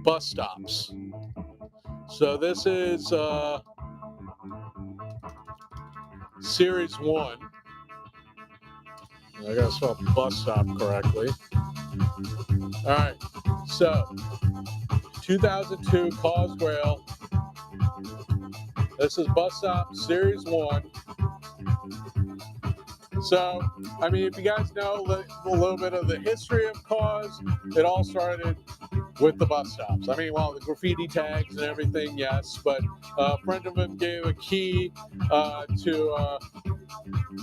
bus stops. So this is Series 1. I gotta spell bus stop correctly. All right, so 2002 Cause Grail. This is bus stop Series 1. So, I mean, if you guys know a little bit of the history of Cause, it all started with the bus stops. I mean, well, the graffiti tags and everything, yes, but a friend of him gave a key to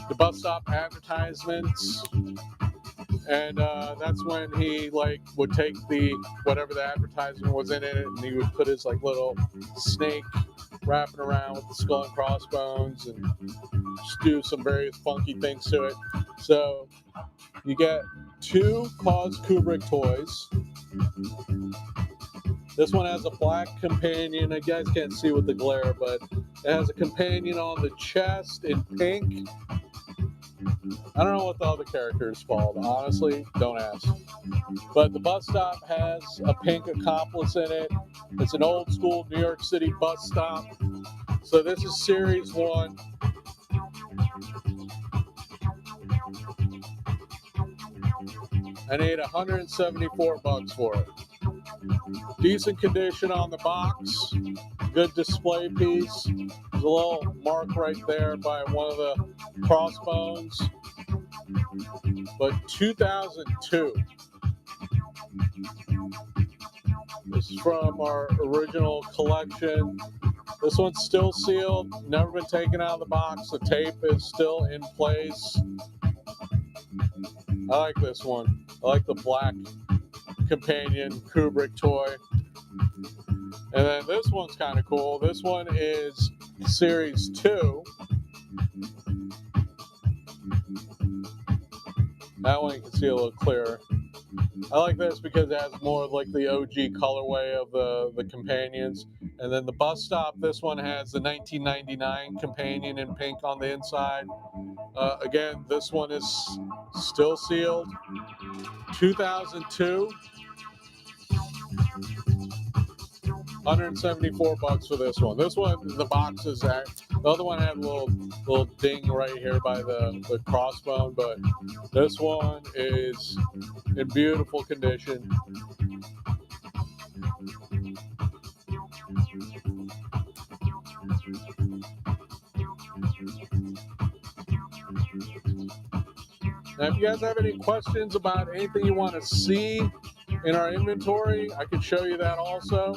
the bus stop advertisements, and that's when he would take whatever the advertisement was in it, and he would put his little snake wrapping around with the skull and crossbones and just do some various funky things to it. So you get 2 Cause Kubrick toys. This one has a black companion. You guys can't see with the glare, but it has a companion on the chest in pink. I don't know what the other character is called. Honestly, don't ask. But the bus stop has a pink accomplice in it. It's an old school New York City bus stop. So this is Series 1. I need $174 for it. Decent condition on the box. Good display piece. There's a little mark right there by one of the crossbones. But 2002. This is from our original collection. This one's still sealed, never been taken out of the box. The tape is still in place. I like this one. I like the black companion Kubrick toy. And then this one's kind of cool. This one is Series 2. That one you can see a little clearer. I like this because it has more of the OG colorway of the companions. And then the bus stop, this one has the 1999 companion in pink on the inside. Again, this one is still sealed. 2002. $174 for this one. This one, the box is the other one had a little ding right here by the crossbone, but this one is in beautiful condition. Now, if you guys have any questions about anything you want to see in our inventory, I can show you that also.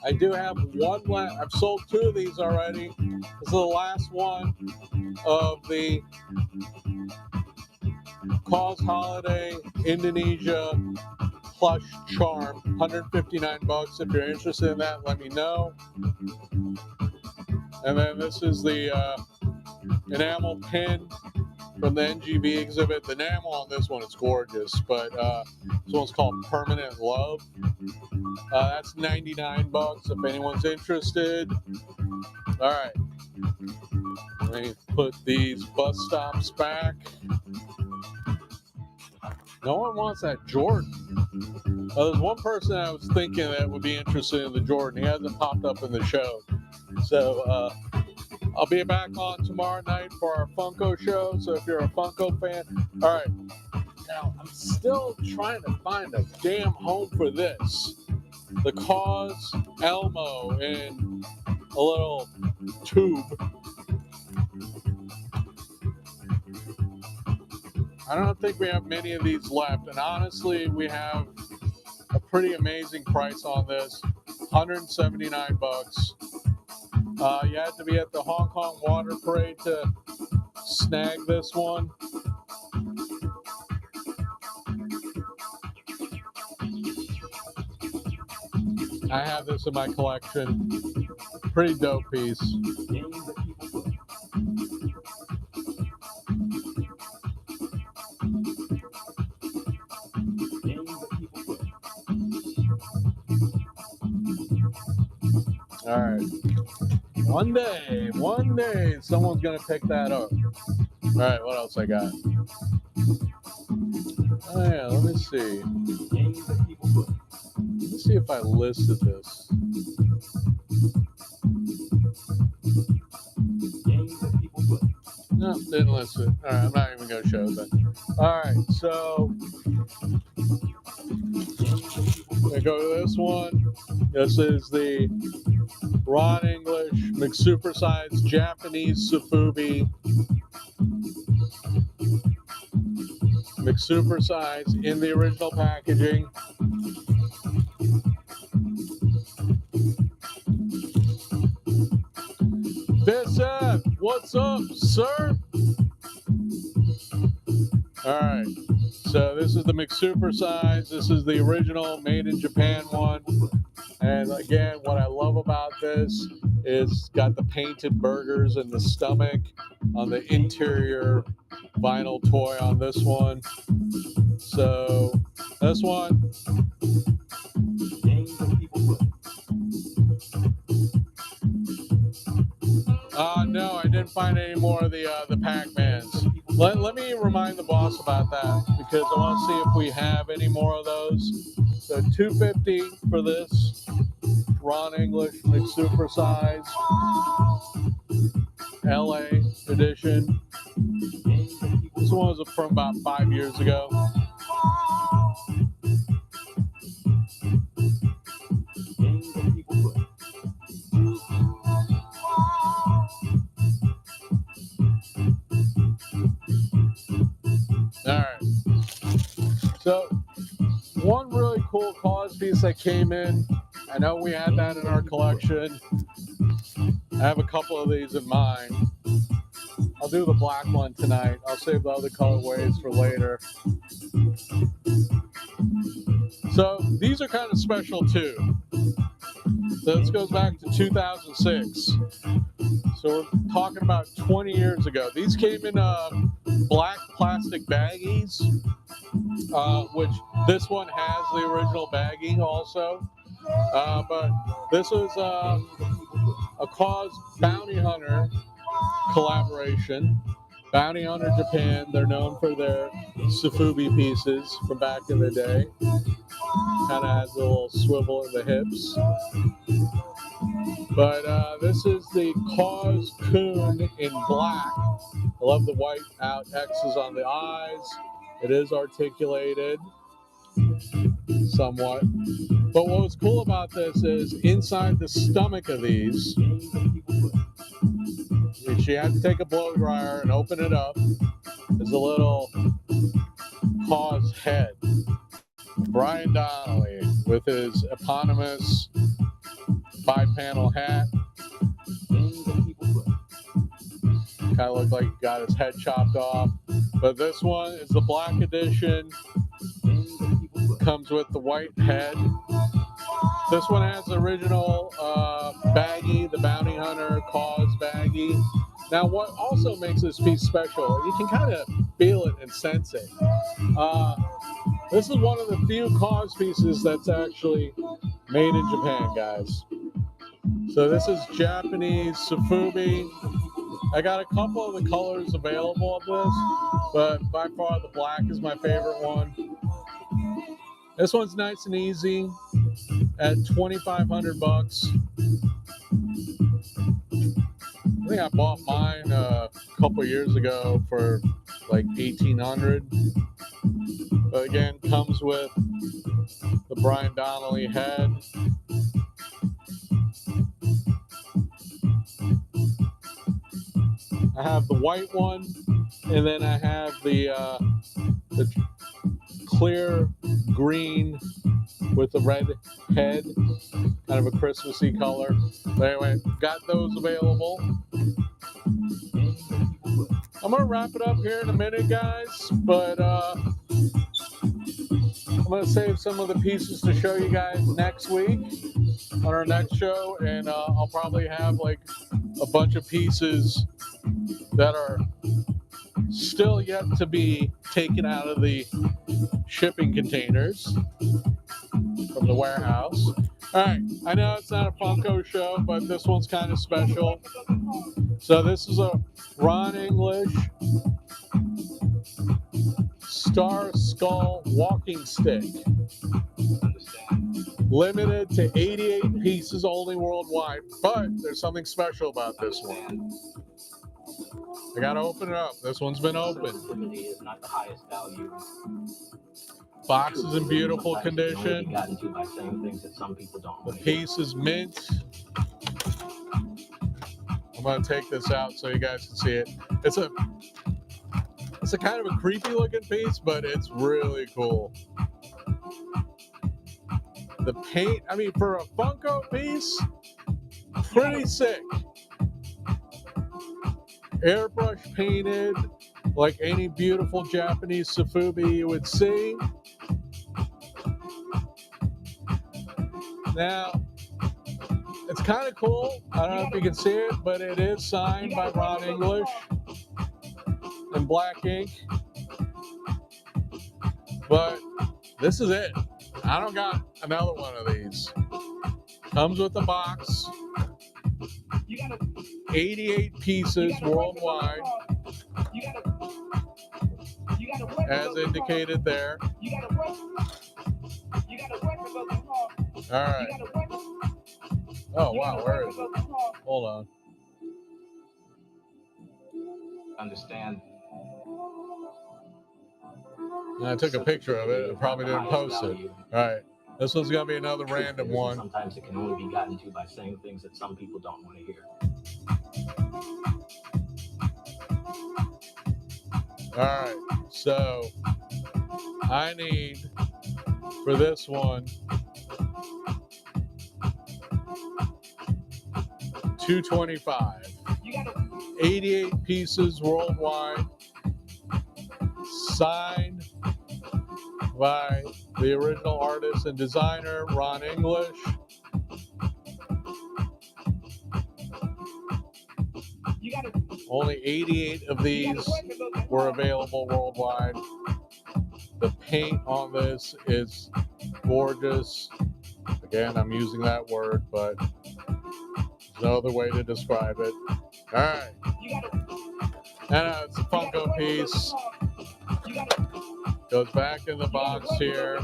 I do have one left. I've sold 2 of these already. This is the last one of the Cause Holiday Indonesia plush charm. $159. If you're interested in that, let me know. And then this is the enamel pin from the NGB exhibit. The enamel on this one is gorgeous, but this one's called Permanent Love. That's $99 if anyone's interested. All right. Let me put these bus stops back. No one wants that Jordan. There's one person I was thinking that would be interested in the Jordan. He hasn't popped up in the show. So I'll be back on tomorrow night for our Funko show. So if you're a Funko fan, all right. Now, I'm still trying to find a damn home for this. The Cause Elmo in a little tube. I don't think we have many of these left, and honestly, we have a pretty amazing price on this. $179. You had to be at the Hong Kong Water Parade to snag this one. I have this in my collection. Pretty dope piece. All right. One day, someone's gonna pick that up. All right, what else I got? Oh yeah, let me see. Let me see if I listed this. No, didn't list it. All right, I'm not even gonna show that. All right, so I'm gonna go to this one. This is the Ron English McSupersized Japanese Sofubi. McSupersized in the original packaging. Bishop, what's up, sir? All right, so this is the McSupersized. This is the original made in Japan one. And again, what I love about this is it's got the painted burgers in the stomach on the interior vinyl toy on this one. So this one, no, I didn't find any more of the Pac-Mans. Let me remind the boss about that because I want to see if we have any more of those. So $250 for this Ron English McSupersized LA edition. This one was from about 5 years ago. All right. So one really cool cause piece that came in. I know we had that in our collection. I have a couple of these in mind. I'll do the black one tonight. I'll save the other colorways for later. So these are kind of special too. So this goes back to 2006. So we're talking about 20 years ago. These came in black plastic baggies, which this one has the original bagging also. But this was a Cause Bounty Hunter collaboration. Bounty Hunter Japan, they're known for their Sofubi pieces from back in the day. Kind of has a little swivel in the hips. But this is the Cause Coon in black. I love the white out X's on the eyes. It is articulated somewhat. But what was cool about this is inside the stomach of these, she had to take a blow dryer and open it up. There's a little Cause head. Brian Donnelly with his eponymous 5-panel hat. Kind of looked like he got his head chopped off. But this one is the black edition. Comes with the white head. This one has the original baggie, the Bounty Hunter Cause baggie. Now, what also makes this piece special, you can kind of feel it and sense it. This is one of the few Cause pieces that's actually made in Japan, guys. So this is Japanese Sofubi. I got a couple of the colors available of this, but by far the black is my favorite one. This one's nice and easy at $2,500. I think I bought mine a couple years ago for like $1,800. But again, comes with the Brian Donnelly head. I have the white one, and then I have the clear green with the red head, kind of a Christmassy color. But anyway, got those available. I'm I'm going to wrap it up here in a minute, guys, but I'm going to save some of the pieces to show you guys next week on our next show, and I'll probably have like a bunch of pieces that are still yet to be taken out of the shipping containers from the warehouse. All right, I know it's not a Funko show, but this one's kind of special. So this is a Ron English Star Skull walking stick. Limited to 88 pieces only worldwide, but there's something special about this one. I gotta open it up. This one's been opened. Box is in beautiful condition. The piece is mint. I'm gonna take this out so you guys can see it. It's a kind of a creepy looking piece, but it's really cool. The paint, I mean, for a Funko piece, pretty sick. Airbrush painted like any beautiful Japanese sofubi you would see. Now, it's kind of cool. I don't know if you can see it, but it is signed by Ron English in black ink. But this is it. I don't got another one of these. Comes with the box. 88 pieces worldwide, as indicated there. All right. Oh, wow, where is it? Hold on. Understand. I took a picture of it. I probably didn't post it. All right. This one's going to be another random one. Sometimes it can only be gotten to by saying things that some people don't want to hear. All right. So I need, for this one, 225. 88 pieces worldwide. Signed by the original artist and designer, Ron English. Only 88 of these were available worldwide. The paint on this is gorgeous. Again, I'm using that word, but there's no other way to describe it. All right. And it's a Funko piece. Goes back in the box here.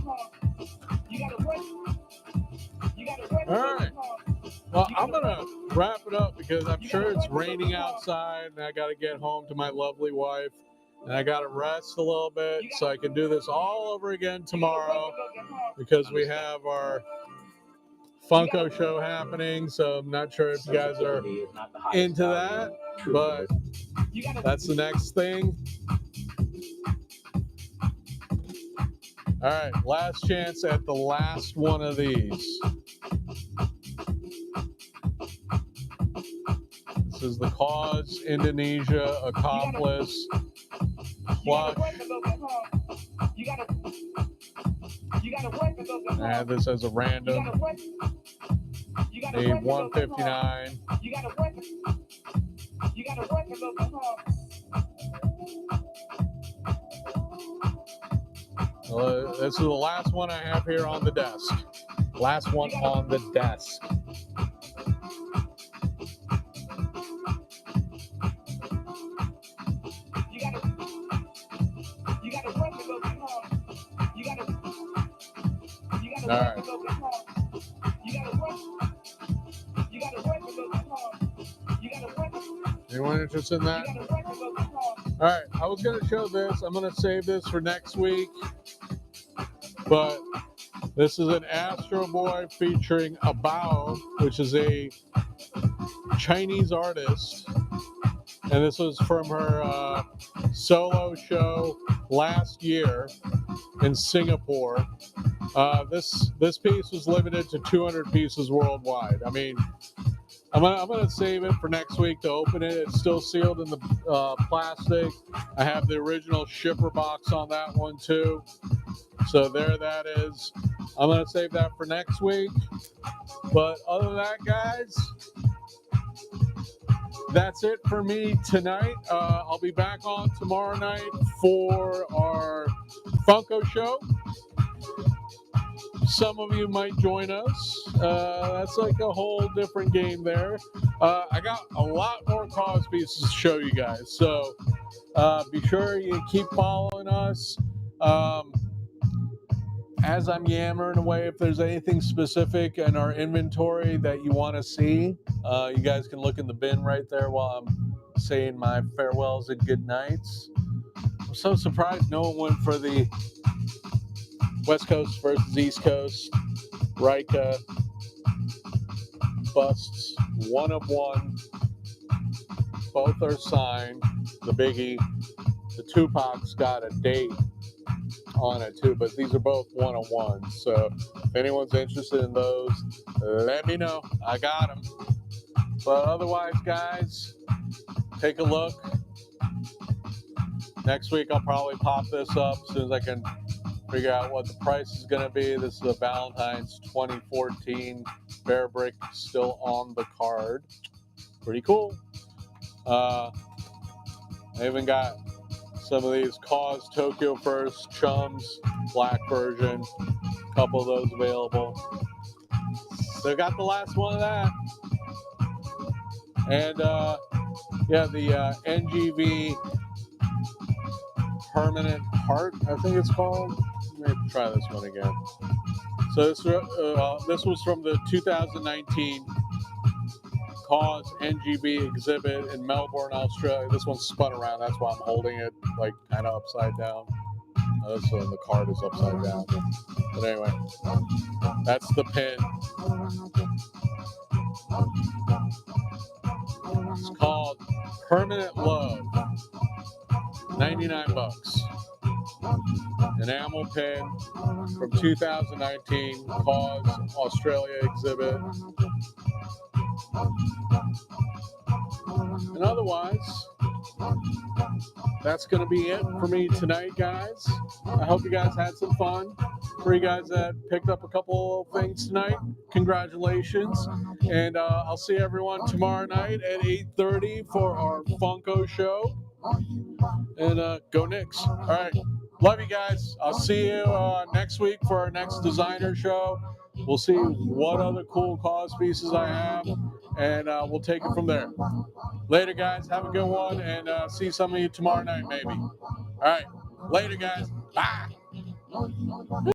All right. Well, I'm going to wrap it up because I'm sure it's raining outside and I got to get home to my lovely wife and I got to rest a little bit so I can do this all over again tomorrow because we have our Funko show happening. So I'm not sure if you guys are into that, but that's the next thing. All right, last chance at the last one of these. This is the Cause Indonesia Accomplice plush. I had this as a random. A 159. This is the last one I have here on the desk. Last one on the desk. All right. Anyone interested in that? All right, I was going to show this. I'm going to save this for next week. But this is an Astro Boy featuring Bao, which is a Chinese artist. And this was from her solo show last year in Singapore. This piece was limited to 200 pieces worldwide. I mean, I'm gonna save it for next week to open it. It's still sealed in the plastic. I have the original shipper box on that one too. So there that is. I'm gonna save that for next week. But other than that, guys, that's it for me tonight. I'll be back on tomorrow night for our Funko show. Some of you might join us. That's like a whole different game there. I got a lot more cause pieces to show you guys. So be sure you keep following us. As I'm yammering away, if there's anything specific in our inventory that you want to see, you guys can look in the bin right there while I'm saying my farewells and good nights. I'm so surprised no one went for the West Coast versus East Coast. Rika busts 1 of 1. Both are signed. The Biggie, the Tupac's got a date on it too, but these are both 1 of 1. So if anyone's interested in those, let me know. I got them. But otherwise, guys, take a look. Next week, I'll probably pop this up as soon as I can figure out what the price is going to be. This is a Valentine's 2014 Bear Brick still on the card. Pretty cool. I even got some of these Cause Tokyo First Chums black version. A couple of those available. So got the last one of that. And yeah, the NGV Permanent Heart, I think it's called. Let me try this one again. So this was from the 2019 Cause NGB exhibit in Melbourne, Australia. This one's spun around. That's why I'm holding it like kind of upside down. This one, the card is upside down. But anyway, that's the pin. It's called Permanent Love. 99 bucks. Enamel pin from 2019 Cause Australia exhibit. And otherwise, that's going to be it for me tonight, guys. I hope you guys had some fun. For you guys that picked up a couple of things tonight, congratulations. And I'll see everyone tomorrow night at 8:30 for our Funko show. And go Knicks. All right. Love you guys. I'll see you next week for our next designer show. We'll see what other cool cause pieces I have, and we'll take it from there. Later, guys. Have a good one, and see some of you tomorrow night, maybe. All right. Later, guys. Bye.